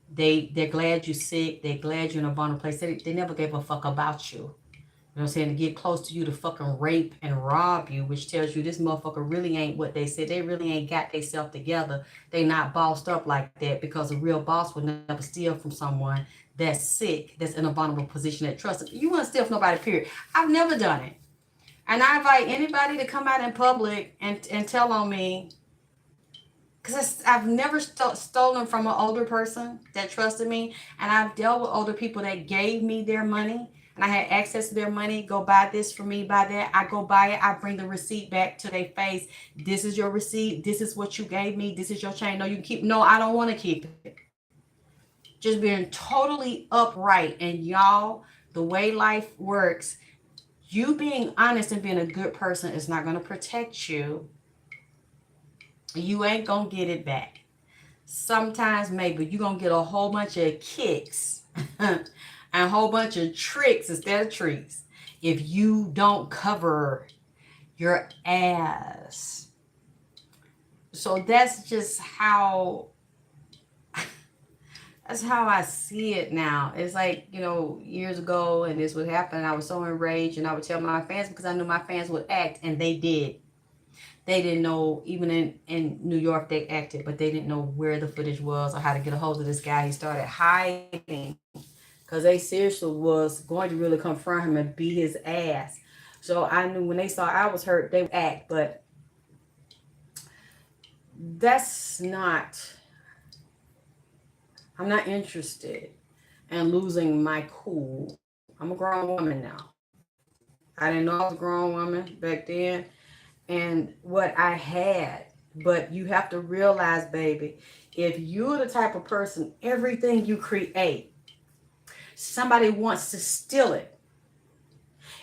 They're glad you're sick, they're glad you're in a vulnerable place. They never gave a fuck about you. You know what I'm saying? To get close to you to fucking rape and rob you, which tells you this motherfucker really ain't what they said. They really ain't got themselves together. They not bossed up like that, because a real boss would never steal from someone that's sick, that's in a vulnerable position, that trusts. You wouldn't steal from nobody, period. I've never done it. And I invite anybody to come out in public and tell on me, because I've never stolen from an older person that trusted me. And I've dealt with older people that gave me their money and I had access to their money. Go buy this for me, buy that. I go buy it. I bring the receipt back to their face. This is your receipt. This is what you gave me. This is your chain. No, you can keep. No, I don't want to keep it. Just being totally upright. And y'all, the way life works, you being honest and being a good person is not going to protect you. You ain't going to get it back. Sometimes maybe you're going to get a whole bunch of kicks and a whole bunch of tricks instead of treats if you don't cover your ass. So that's just how I see it now. It's like, you know, years ago and this would happen, I was so enraged and I would tell my fans because I knew my fans would act, and they did. They didn't know, even in New York, they acted, but they didn't know where the footage was or how to get a hold of this guy. He started hiding because they seriously was going to really confront him and beat his ass. So I knew when they saw I was hurt, they would act, but that's not, I'm not interested in losing my cool. I'm a grown woman now. I didn't know I was a grown woman back then and what I had. But you have to realize, baby, if you're the type of person, everything you create, somebody wants to steal it.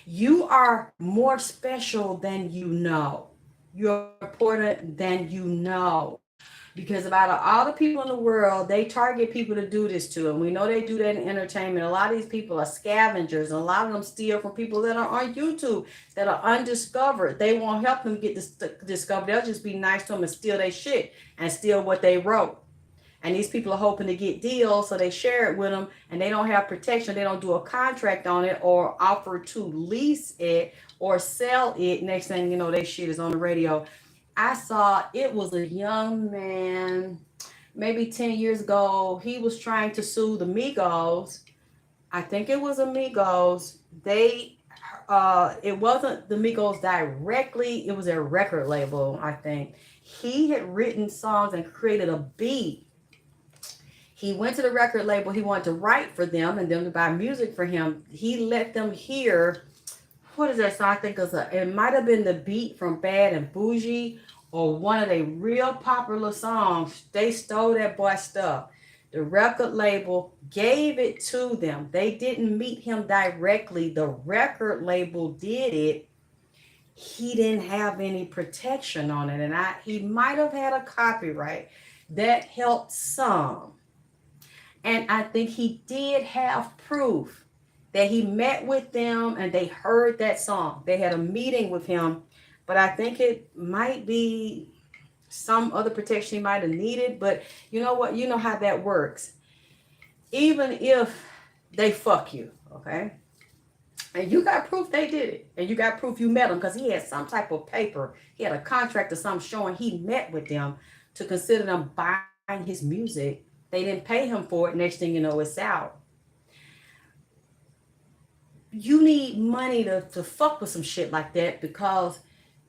You are more special than you know. You're important than you know. Because about all the people in the world, they target people to do this to. And we know they do that in entertainment. A lot of these people are scavengers. And a lot of them steal from people that are on YouTube that are undiscovered. They won't help them get discovered. They'll just be nice to them and steal their shit and steal what they wrote. And these people are hoping to get deals, so they share it with them, and they don't have protection. They don't do a contract on it or offer to lease it or sell it. Next thing you know, their shit is on the radio. I saw it was a young man, maybe 10 years ago. He was trying to sue the Migos. I think it was Amigos. It wasn't the Migos directly. It was a record label, I think. He had written songs and created a beat. He went to the record label. He wanted to write for them and them to buy music for him. He let them hear, what is that song? I think it might have been the beat from Bad and Bougie or one of their real popular songs. They stole that boy's stuff. The record label gave it to them. They didn't meet him directly. The record label did it. He didn't have any protection on it. And he might have had a copyright that helped some. And I think he did have proof that he met with them and they heard that song. They had a meeting with him, but I think it might be some other protection he might have needed. But you know what? You know how that works. Even if they fuck you, okay? And you got proof they did it. And you got proof you met them because he had some type of paper. He had a contract or something showing he met with them to consider them buying his music. They didn't pay him for it. Next thing you know, it's out. You need money to fuck with some shit like that because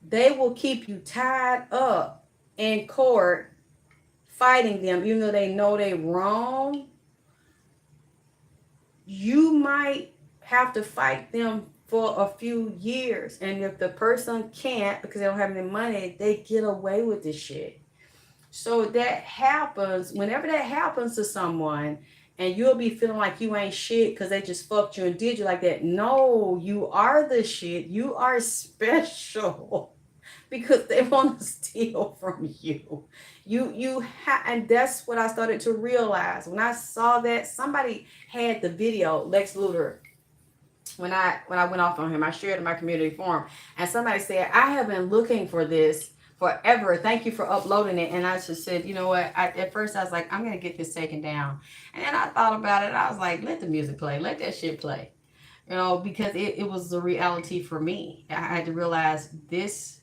they will keep you tied up in court fighting them, even though they know they wrong. You might have to fight them for a few years. And if the person can't because they don't have any money, they get away with this shit. So that happens, whenever that happens to someone, and you'll be feeling like you ain't shit because they just fucked you and did you like that. No, you are the shit. You are special because they want to steal from you. And that's what I started to realize. When I saw that, somebody had the video, Lex Luthor, when I went off on him, I shared in my community forum, and somebody said, I have been looking for this forever. Thank you for uploading it. And I just said, you know what? At first I was like, I'm going to get this taken down. And then I thought about it. I was like, let the music play. Let that shit play. You know, because it was the reality for me. I had to realize this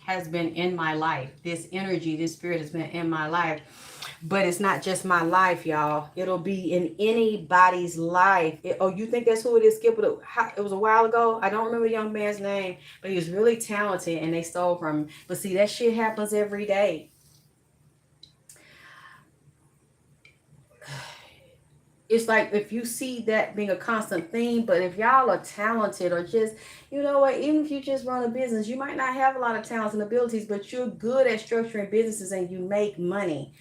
has been in my life. This energy, this spirit has been in my life. But it's not just my life, y'all. It'll be in anybody's life. You think that's who it is, Skip? It was a while ago. I don't remember the young man's name, but he was really talented and they stole from him. But see, that shit happens every day. It's like if you see that being a constant theme, but if y'all are talented or just, you know what, even if you just run a business, you might not have a lot of talents and abilities, but you're good at structuring businesses and you make money.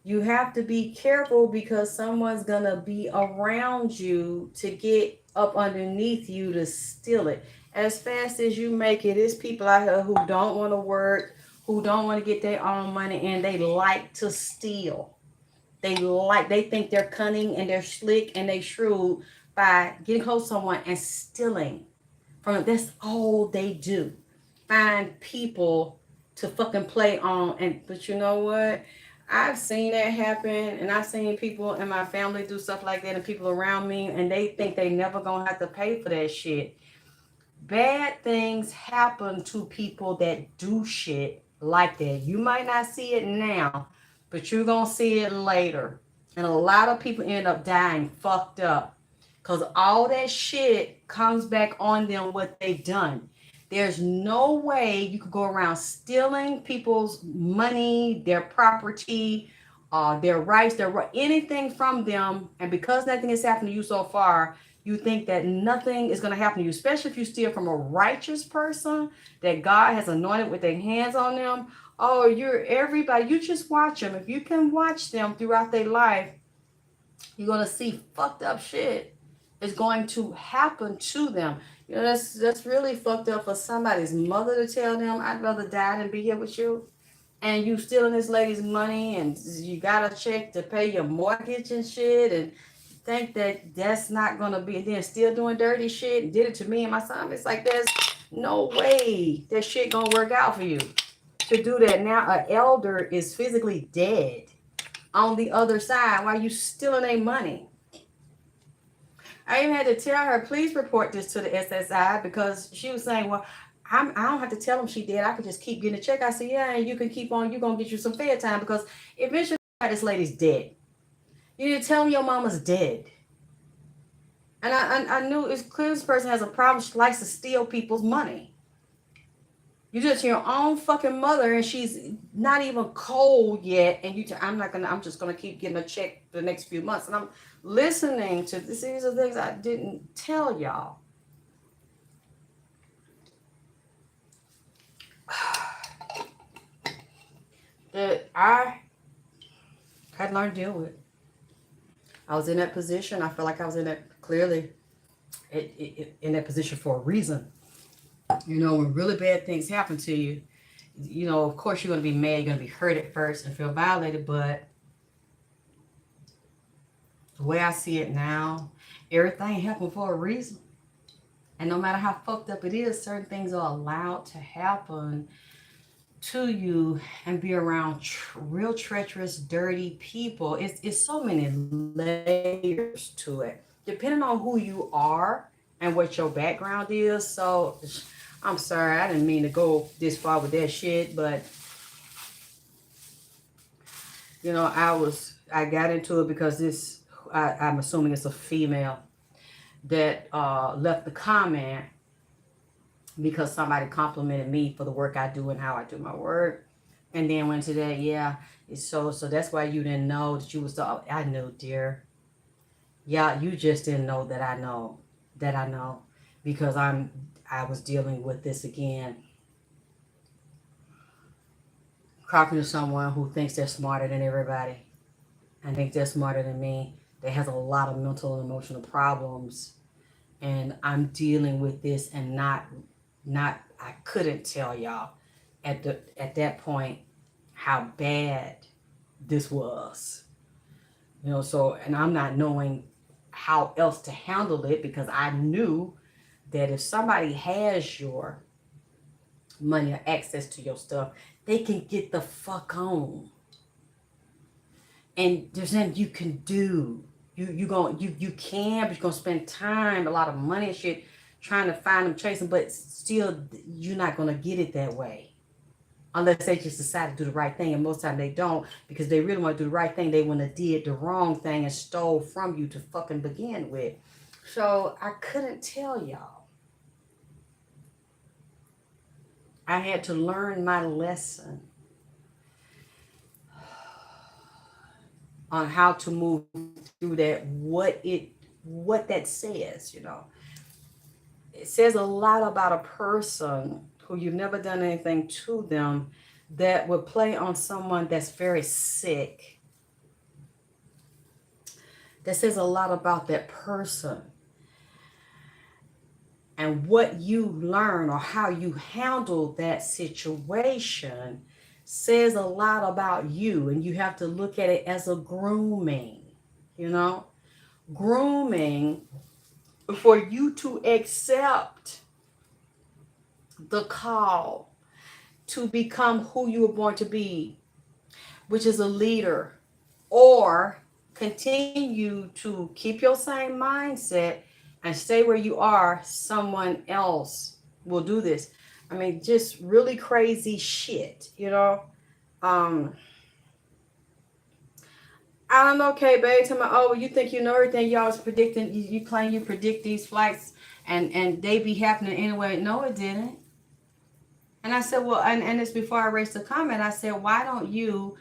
You have to be careful because someone's going to be around you to get up underneath you to steal it. As fast as you make it, there's people out here who don't want to work, who don't want to get their own money, and they like to steal. They think they're cunning and they're slick and they shrewd by getting close to someone and stealing from them. That's all they do. Find people to fucking play on. But you know what? I've seen that happen, and I've seen people in my family do stuff like that and people around me, and they think they never gonna have to pay for that shit. Bad things happen to people that do shit like that. You might not see it now, but you're going to see it later. And a lot of people end up dying fucked up because all that shit comes back on them what they've done. There's no way you could go around stealing people's money, their property, their rights, anything from them. And because nothing has happened to you so far, you think that nothing is going to happen to you, especially if you steal from a righteous person that God has anointed with their hands on them. Oh, you're everybody. You just watch them. If you can watch them throughout their life, you're going to see fucked up shit is going to happen to them. You know, that's really fucked up for somebody's mother to tell them, I'd rather die than be here with you. And you stealing this lady's money and you got a check to pay your mortgage and shit and think that that's not going to be, then still doing dirty shit and did it to me and my son. It's like, there's no way that shit going to work out for you to do that. Now an elder is physically dead on the other side while you stealing their money. I even had to tell her, please report this to the SSI because she was saying, well, I don't have to tell them she did. I could just keep getting a check. I said, yeah, and you can keep on. You're going to get you some fair time because eventually this lady's dead. You need to tell them your mama's dead. And I knew it's clear this person has a problem. She likes to steal people's money. You just your own fucking mother and she's not even cold yet. And I'm just going to keep getting a check for the next few months. And I'm listening to this. These are things I didn't tell y'all. That I had learned to deal with. I was in that position. I feel like I was in that clearly in that position for a reason. You know, when really bad things happen to you, you know, of course you're going to be mad. You're going to be hurt at first and feel violated. But the way I see it now, everything happened for a reason. And no matter how fucked up it is, certain things are allowed to happen to you and be around real treacherous, dirty people. It's so many layers to it, depending on who you are and what your background is. So I'm sorry, I didn't mean to go this far with that shit, but you know, I got into it because I'm assuming it's a female that left the comment because somebody complimented me for the work I do and how I do my work. And then went to that, yeah, it's so that's why you didn't know that you was I knew, dear. Yeah, you just didn't know that I know. Because I was dealing with this again. Talking to someone who thinks they're smarter than everybody and thinks they're smarter than me, that has a lot of mental and emotional problems. And I'm dealing with this and not I couldn't tell y'all at that point how bad this was. You know, so and I'm not knowing how else to handle it because I knew that if somebody has your money or access to your stuff, they can get the fuck on. And there's nothing you can do. You can, but you're gonna spend time, a lot of money and shit trying to find them, chase them, but still you're not gonna get it that way. Unless they just decide to do the right thing, and most time they don't, because they really want to do the right thing. They want to did the wrong thing and stole from you to fucking begin with. So I couldn't tell y'all. I had to learn my lesson on how to move through that, what that says, you know. It says a lot about a person who you've never done anything to them that would play on someone that's very sick. That says a lot about that person. And what you learn or how you handle that situation says a lot about you. And you have to look at it as a grooming, you know, grooming for you to accept the call to become who you were born to be, which is a leader, or continue to keep your same mindset and stay where you are, someone else will do this. I mean, just really crazy shit, you know? Um, I don't know, Kay, babe. Tell me, oh, well, you think you know everything. You always predicting, you claim you predict these flights and they be happening anyway. No, it didn't. And I said, well, and it's before I raised the comment. I said, why don't you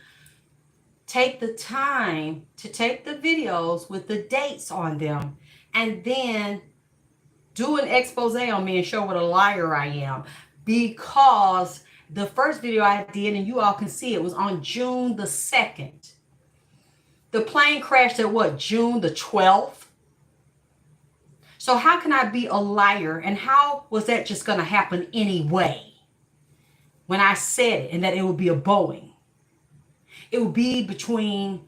take the time to take the videos with the dates on them and then do an expose on me and show what a liar I am? Because the first video I did, and you all can see it, was on June the 2nd. The plane crashed at what, June the 12th? So how can I be a liar? And how was that just going to happen anyway? When I said it, and that it would be a Boeing. It would be between,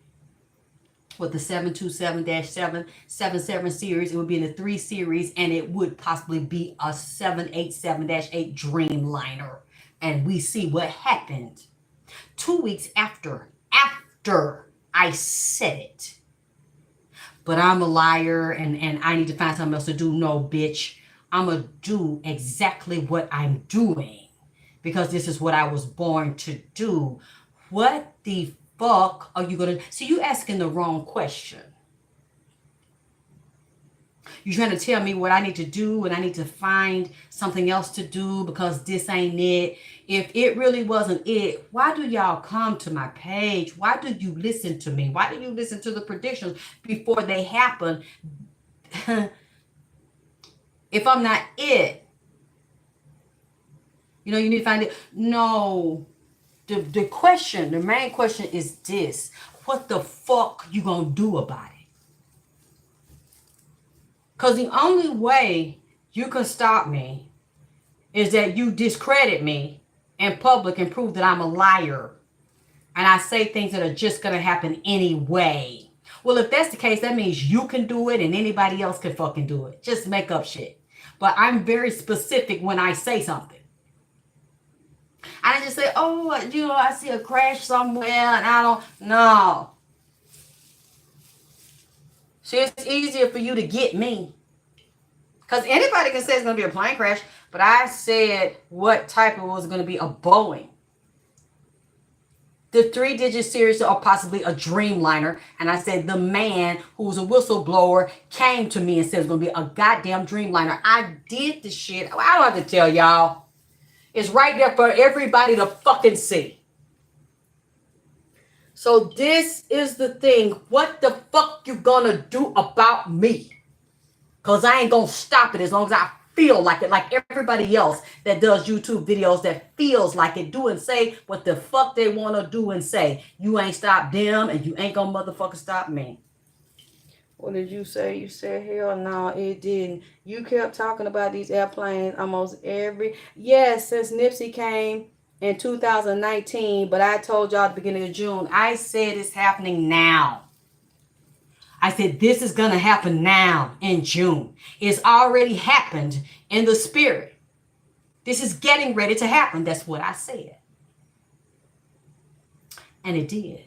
what, the 727-777 series. It would be in the 3 series, and it would possibly be a 787-8 Dreamliner. And we see what happened 2 weeks after I said it. But I'm a liar, and I need to find something else to do. No, bitch. I'm going to do exactly what I'm doing. Because this is what I was born to do. What the fuck are you going to... See, you asking the wrong question. You're trying to tell me what I need to do, and I need to find something else to do because this ain't it. If it really wasn't it, why do y'all come to my page? Why do you listen to me? Why do you listen to the predictions before they happen? If I'm not it, you know, you need to find it. No. The question, the main question is this. What the fuck you gonna do about it? Because the only way you can stop me is that you discredit me in public and prove that I'm a liar. And I say things that are just gonna happen anyway. Well, if that's the case, that means you can do it and anybody else can fucking do it. Just make up shit. But I'm very specific when I say something. I just say, oh, you know, I see a crash somewhere and I don't know. See, it's easier for you to get me. Because anybody can say it's going to be a plane crash, but I said what type it was going to be, a Boeing. The 3-digit series or possibly a Dreamliner. And I said the man who was a whistleblower came to me and said it's going to be a goddamn Dreamliner. I did the shit. I don't have to tell y'all. It's right there for everybody to fucking see. So this is the thing. What the fuck you gonna do about me? Because I ain't gonna stop it as long as I feel like it. Like everybody else that does YouTube videos that feels like it. Do and say what the fuck they want to do and say. You ain't stop them and you ain't gonna motherfucker stop me. What did you say? You said, hell no, it didn't. You kept talking about these airplanes almost every... Yes, since Nipsey came in 2019, but I told y'all at the beginning of June, I said it's happening now. I said this is going to happen now in June. It's already happened in the spirit. This is getting ready to happen. That's what I said. And it did.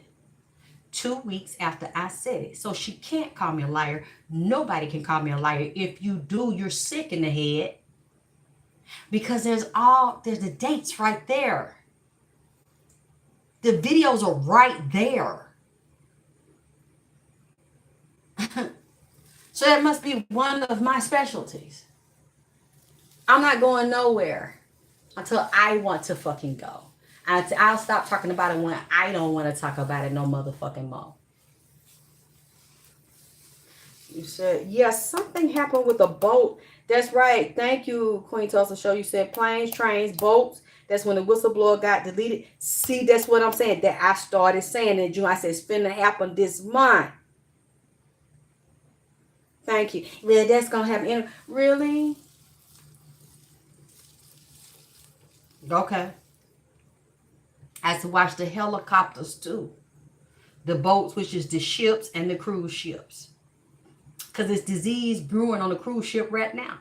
2 weeks after I said it. So she can't call me a liar. Nobody can call me a liar. If you do, you're sick in the head. Because there's the dates right there. The videos are right there. So that must be one of my specialties. I'm not going nowhere until I want to fucking go. I'll stop talking about it when I don't want to talk about it no motherfucking more. You said, yes, something happened with a boat. That's right. Thank you, Queen Tulsa Show. You said planes, trains, boats. That's when the whistleblower got deleted. See, that's what I'm saying. That I started saying in June. I said it's finna happen this month. Thank you. Well, that's going to happen. Really? Okay. I had to watch the helicopters too. The boats, which is the ships and the cruise ships. Because it's disease brewing on the cruise ship right now.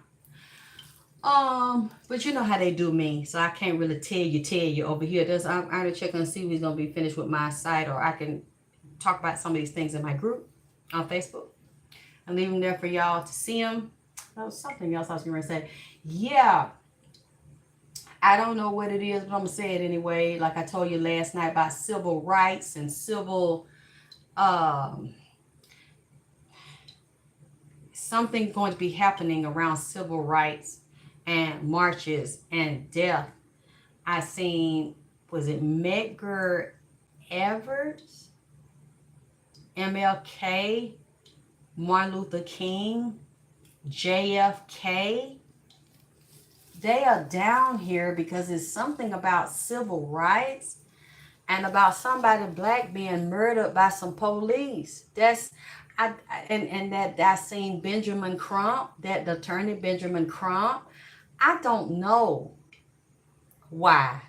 But you know how they do me. So I can't really tell you over here. I'm going to check and see who's going to be finished with my site. Or I can talk about some of these things in my group on Facebook. I leave them there for y'all to see them. That was something else I was going to say. Yeah, I don't know what it is, but I'm gonna say it anyway. Like I told you last night about civil rights and civil um, something going to be happening around civil rights and marches and death. I seen, was it Medgar Evers, MLK, Martin Luther King, JFK. They are down here because it's something about civil rights and about somebody black being murdered by some police. That's and that I seen Benjamin Crump, that attorney Benjamin Crump. I don't know why.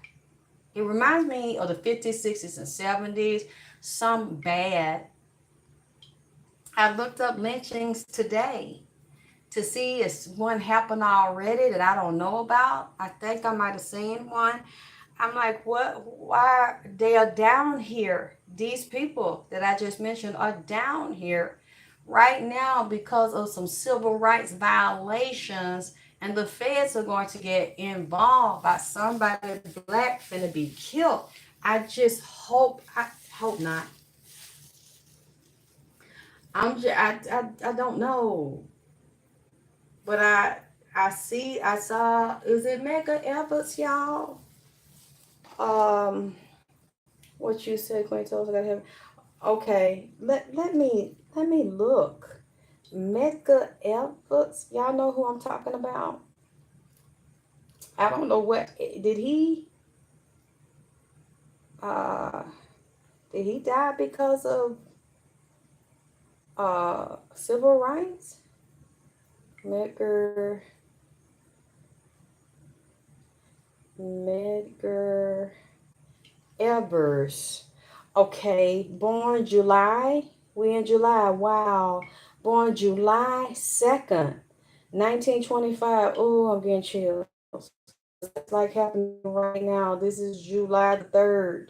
It reminds me of the 50s, 60s, and 70s. Some bad. I looked up lynchings today to see if one happened already that I don't know about. I think I might have seen one. I'm like, what? Why? They are down here. These people that I just mentioned are down here right now because of some civil rights violations, and the feds are going to get involved by somebody black finna be killed. I hope not. I don't know, but I saw. Is it Mega Evans, y'all? Um, what you said, Queen Tulsa got him. Okay, let me look. Medgar Evers, y'all know who I'm talking about? I don't know what uh did he die because of civil rights? Medgar Medgar Evers. Okay, born July. We in July. Wow. Born July 2nd, 1925. Oh, I'm getting chills. It's like happening right now. This is July the 3rd.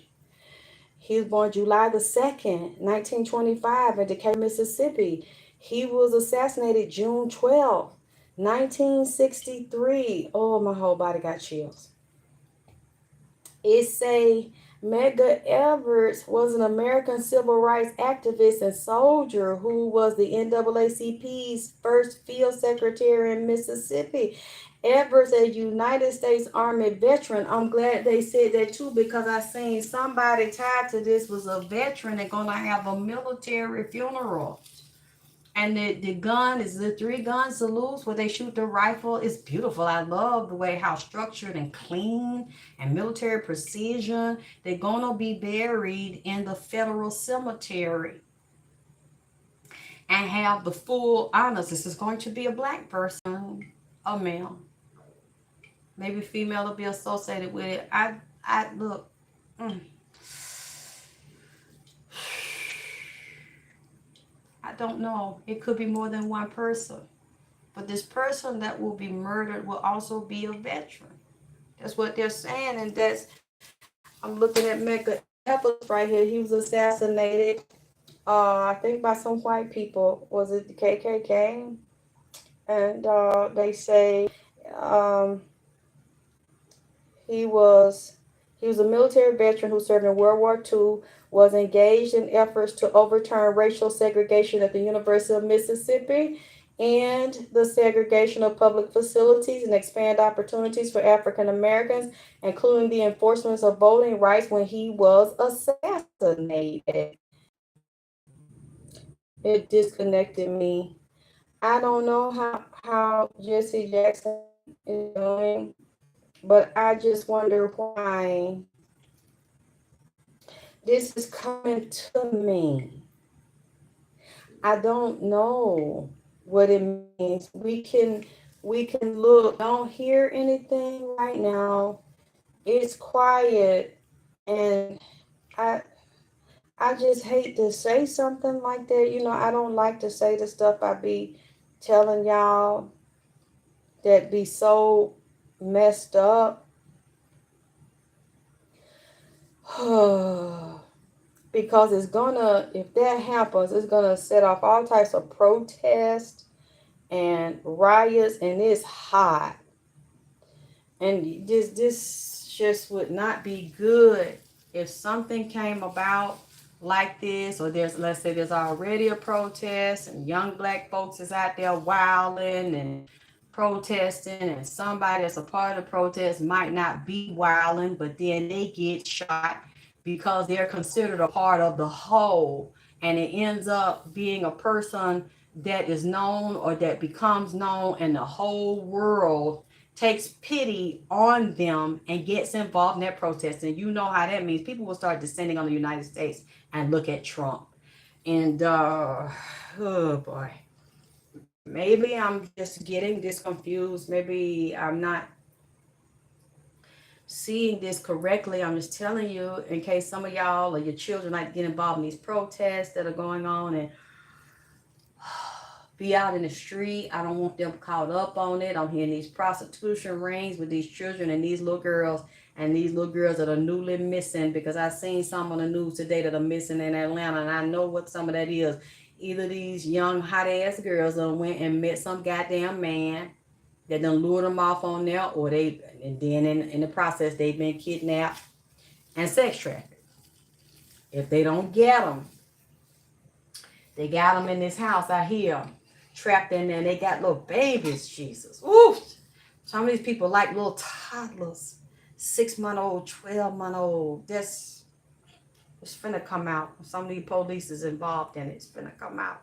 He was born July 2nd, 1925 in Decatur, Mississippi. He was assassinated June 12th, 1963. Oh, my whole body got chills. It say Medgar Evers was an American civil rights activist and soldier who was the NAACP's first field secretary in Mississippi. Evers, a United States Army veteran. I'm glad they said that too, because I seen somebody tied to this was a veteran and gonna have a military funeral. And the gun is the three gun salutes where they shoot the rifle. It's beautiful. I love the way how structured and clean and military precision. They're gonna be buried in the federal cemetery and have the full honors. This is going to be a black person, a male, maybe female will be associated with it. I look. Mm, I don't know. It could be more than one person. But this person that will be murdered will also be a veteran. That's what they're saying, and I'm looking at Medgar Evers right here. He was assassinated, I think by some white people. Was it the KKK? And they say um, he was he was a military veteran who served in World War II. Was engaged in efforts to overturn racial segregation at the University of Mississippi and the segregation of public facilities and expand opportunities for African Americans, including the enforcement of voting rights when he was assassinated. It disconnected me. I don't know how Jesse Jackson is doing, but I just wonder why this is coming to me. I don't know what it means. We can look, don't hear anything right now. It's quiet, and I I just hate to say something like that. I don't like to say the stuff I be telling y'all that be so messed up. Because if that happens, it's gonna set off all types of protests and riots, and it's hot. And this just would not be good if something came about like this, or there's, let's say there's already a protest and young black folks is out there wilding and protesting, and somebody that's a part of the protest might not be wilding, but then they get shot because they're considered a part of the whole, and it ends up being a person that is known or that becomes known, and the whole world takes pity on them and gets involved in that protest. And you know how that means. People will start descending on the United States and look at Trump. And oh boy, maybe I'm just getting this confused. Maybe I'm not seeing this correctly. I'm just telling you in case some of y'all or your children like to get involved in these protests that are going on and be out in the street. I don't want them caught up on it. I'm hearing these prostitution rings with these children and these little girls, and these little girls that are newly missing, because I seen some on the news today that are missing in Atlanta, and I know what some of that is. Either these young hot ass girls that went and met some goddamn man that done lured them off on there, or they, and then in the process they've been kidnapped and sex trafficked. If they don't get them, they got them in this house out here, trapped in there, and they got little babies. Jesus. Oof. Some of these people like little toddlers, 6-month-old, 12-month-old. It's finna come out. Some of these police is involved in it. It's finna come out.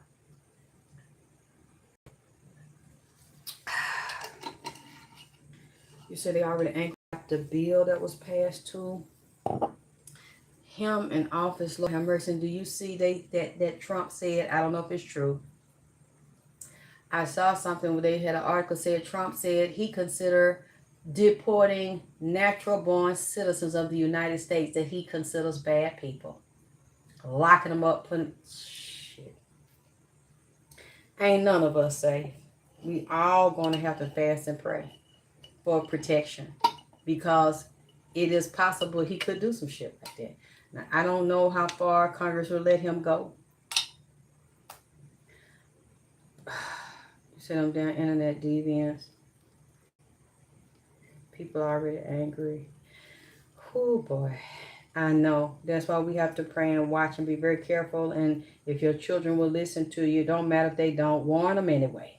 You said they already anchored the bill that was passed to him in office. Lord have mercy. Do you see that Trump said, I don't know if it's true, I saw something where they had an article said Trump said he considered deporting natural born citizens of the United States that he considers bad people. Locking them up, putting shit. Ain't none of us safe. We all gonna have to fast and pray for protection, because it is possible he could do some shit like that. Now, I don't know how far Congress will let him go. Send them down internet deviants. People are already angry. Oh boy. I know. That's why we have to pray and watch and be very careful. And if your children will listen to you, don't matter if they don't, warn them anyway.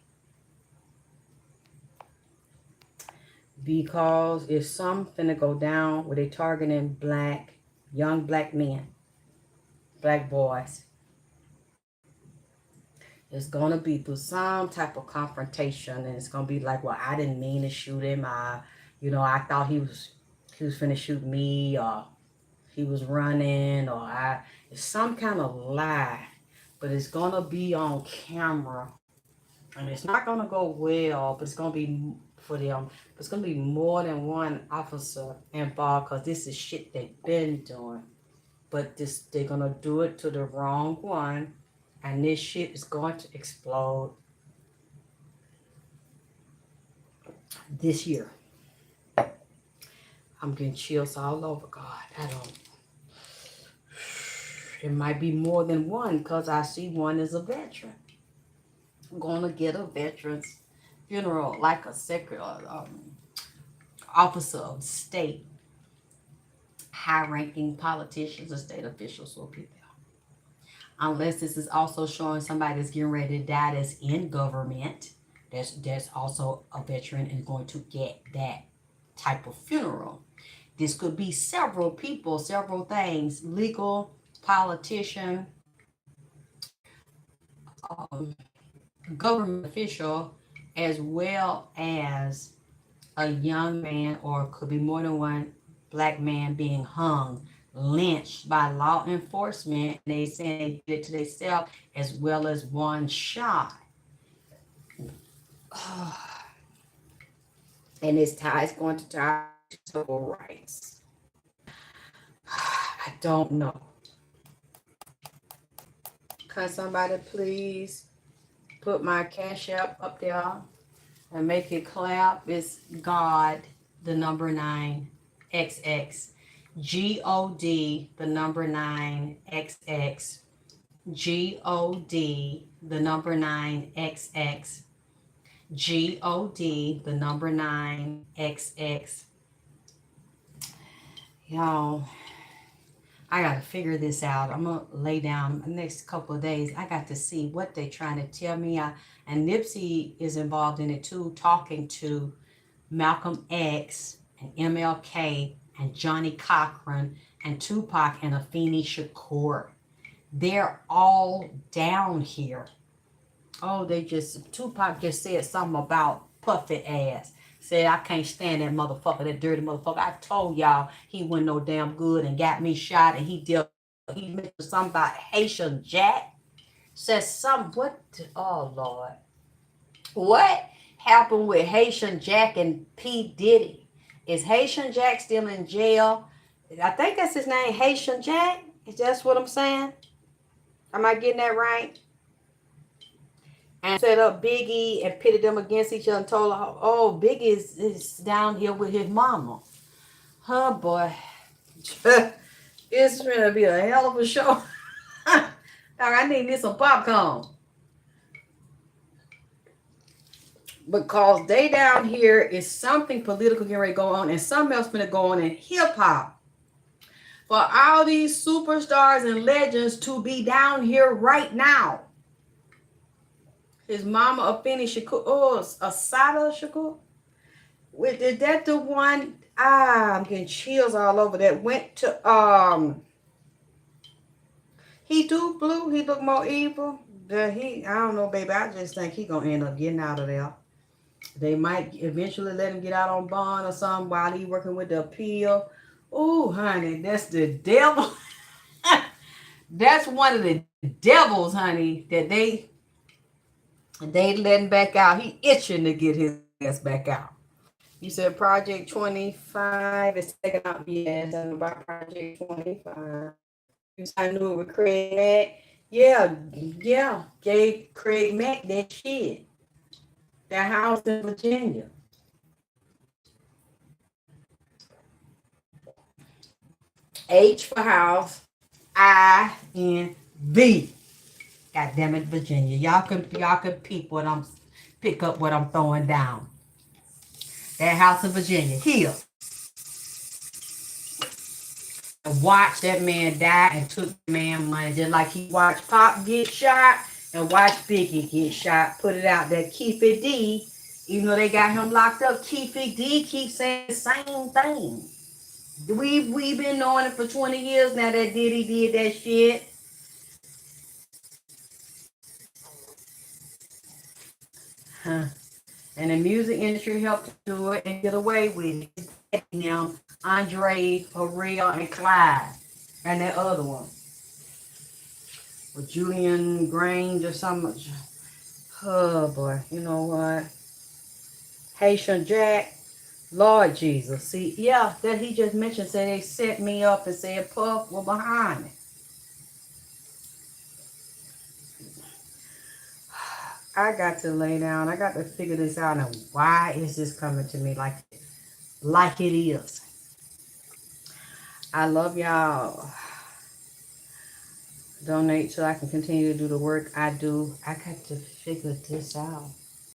Because if something to go down where they targeting young black men, black boys, it's going to be through some type of confrontation, and it's going to be like, well, I didn't mean to shoot him. I thought he was finna shoot me, or he was running, or it's some kind of lie, but it's going to be on camera, and it's not going to go well, but it's going to be for them. It's going to be more than one officer involved, because this is shit they've been doing, but they're going to do it to the wrong one. And this shit is going to explode this year. I'm getting chills all over, God. It might be more than one, because I see one as a veteran. I'm going to get a veteran's funeral, like a officer of state, high-ranking politicians or state officials will be there. Unless this is also showing somebody that's getting ready to die that's in government, that's also a veteran and going to get that type of funeral. This could be several people, several things, legal, politician, government official, as well as a young man, or could be more than one black man being hung, lynched by law enforcement. They say they did it to themselves, as well as one shot. And it's going to tie to civil rights. I don't know. Can somebody please put my Cash App up there and make it clap? It's God, the number 9, XX. God, the number 9, XX. God, the number 9, XX. God, the number 9XX. Y'all, I gotta figure this out. I'm gonna lay down the next couple of days. I got to see what they trying to tell me. And Nipsey is involved in it too, talking to Malcolm X and MLK and Johnny Cochran and Tupac and Afeni Shakur. They're all down here. Oh, Tupac just said something about Puffy ass. Said, I can't stand that motherfucker, that dirty motherfucker. I told y'all he wasn't no damn good and got me shot, and he mentioned something about Haitian Jack. Says some, what, oh Lord. What happened with Haitian Jack and P. Diddy? Is Haitian Jack still in jail? I think that's his name, Haitian Jack. Is that what I'm saying? Am I getting that right? And set up Biggie and pitted them against each other and told her, oh, Biggie is down here with his mama. Huh, boy. It's going to be a hell of a show. I need me some popcorn. Because they down here is something political getting ready to go on and something else going to go on in hip-hop. For all these superstars and legends to be down here right now. His mama, Afeni Shakur. Oh, Asada Shakur. Is that the one? I'm getting chills all over. That went to he do blue. He look more evil. I don't know, baby. I just think he gonna end up getting out of there. They might eventually let him get out on bond or something while he working with the appeal. Oh, honey, that's the devil. That's one of the devils, honey, that they letting back out. He itching to get his ass back out. You said Project 25 is taking out BS and about Project 25. You said I knew it with Craig Mack. Yeah. Gave Craig Mack that shit. That house in Virginia. H for house. INV. God damn it, Virginia. Y'all can pick up what I'm throwing down. That house in Virginia. Here. And watch that man die and took the man money. Just like he watched Pop get shot and watched Biggie get shot. Put it out there. Keefe D, even though they got him locked up, Keefe D keeps saying the same thing. We've been knowing it for 20 years now that Diddy did that shit. Huh. And the music industry helped do it and get away with it. Now, Andre, Pharrell, and Clyde. And that other one. With Julian Grange or something. Oh, boy. You know what? Haitian Jack. Lord Jesus. See, yeah, that he just mentioned, said they set me up and said Puff were behind it. I got to lay down. I got to figure this out. And why is this coming to me like it is? I love y'all. Donate so I can continue to do the work I do. I got to figure this out.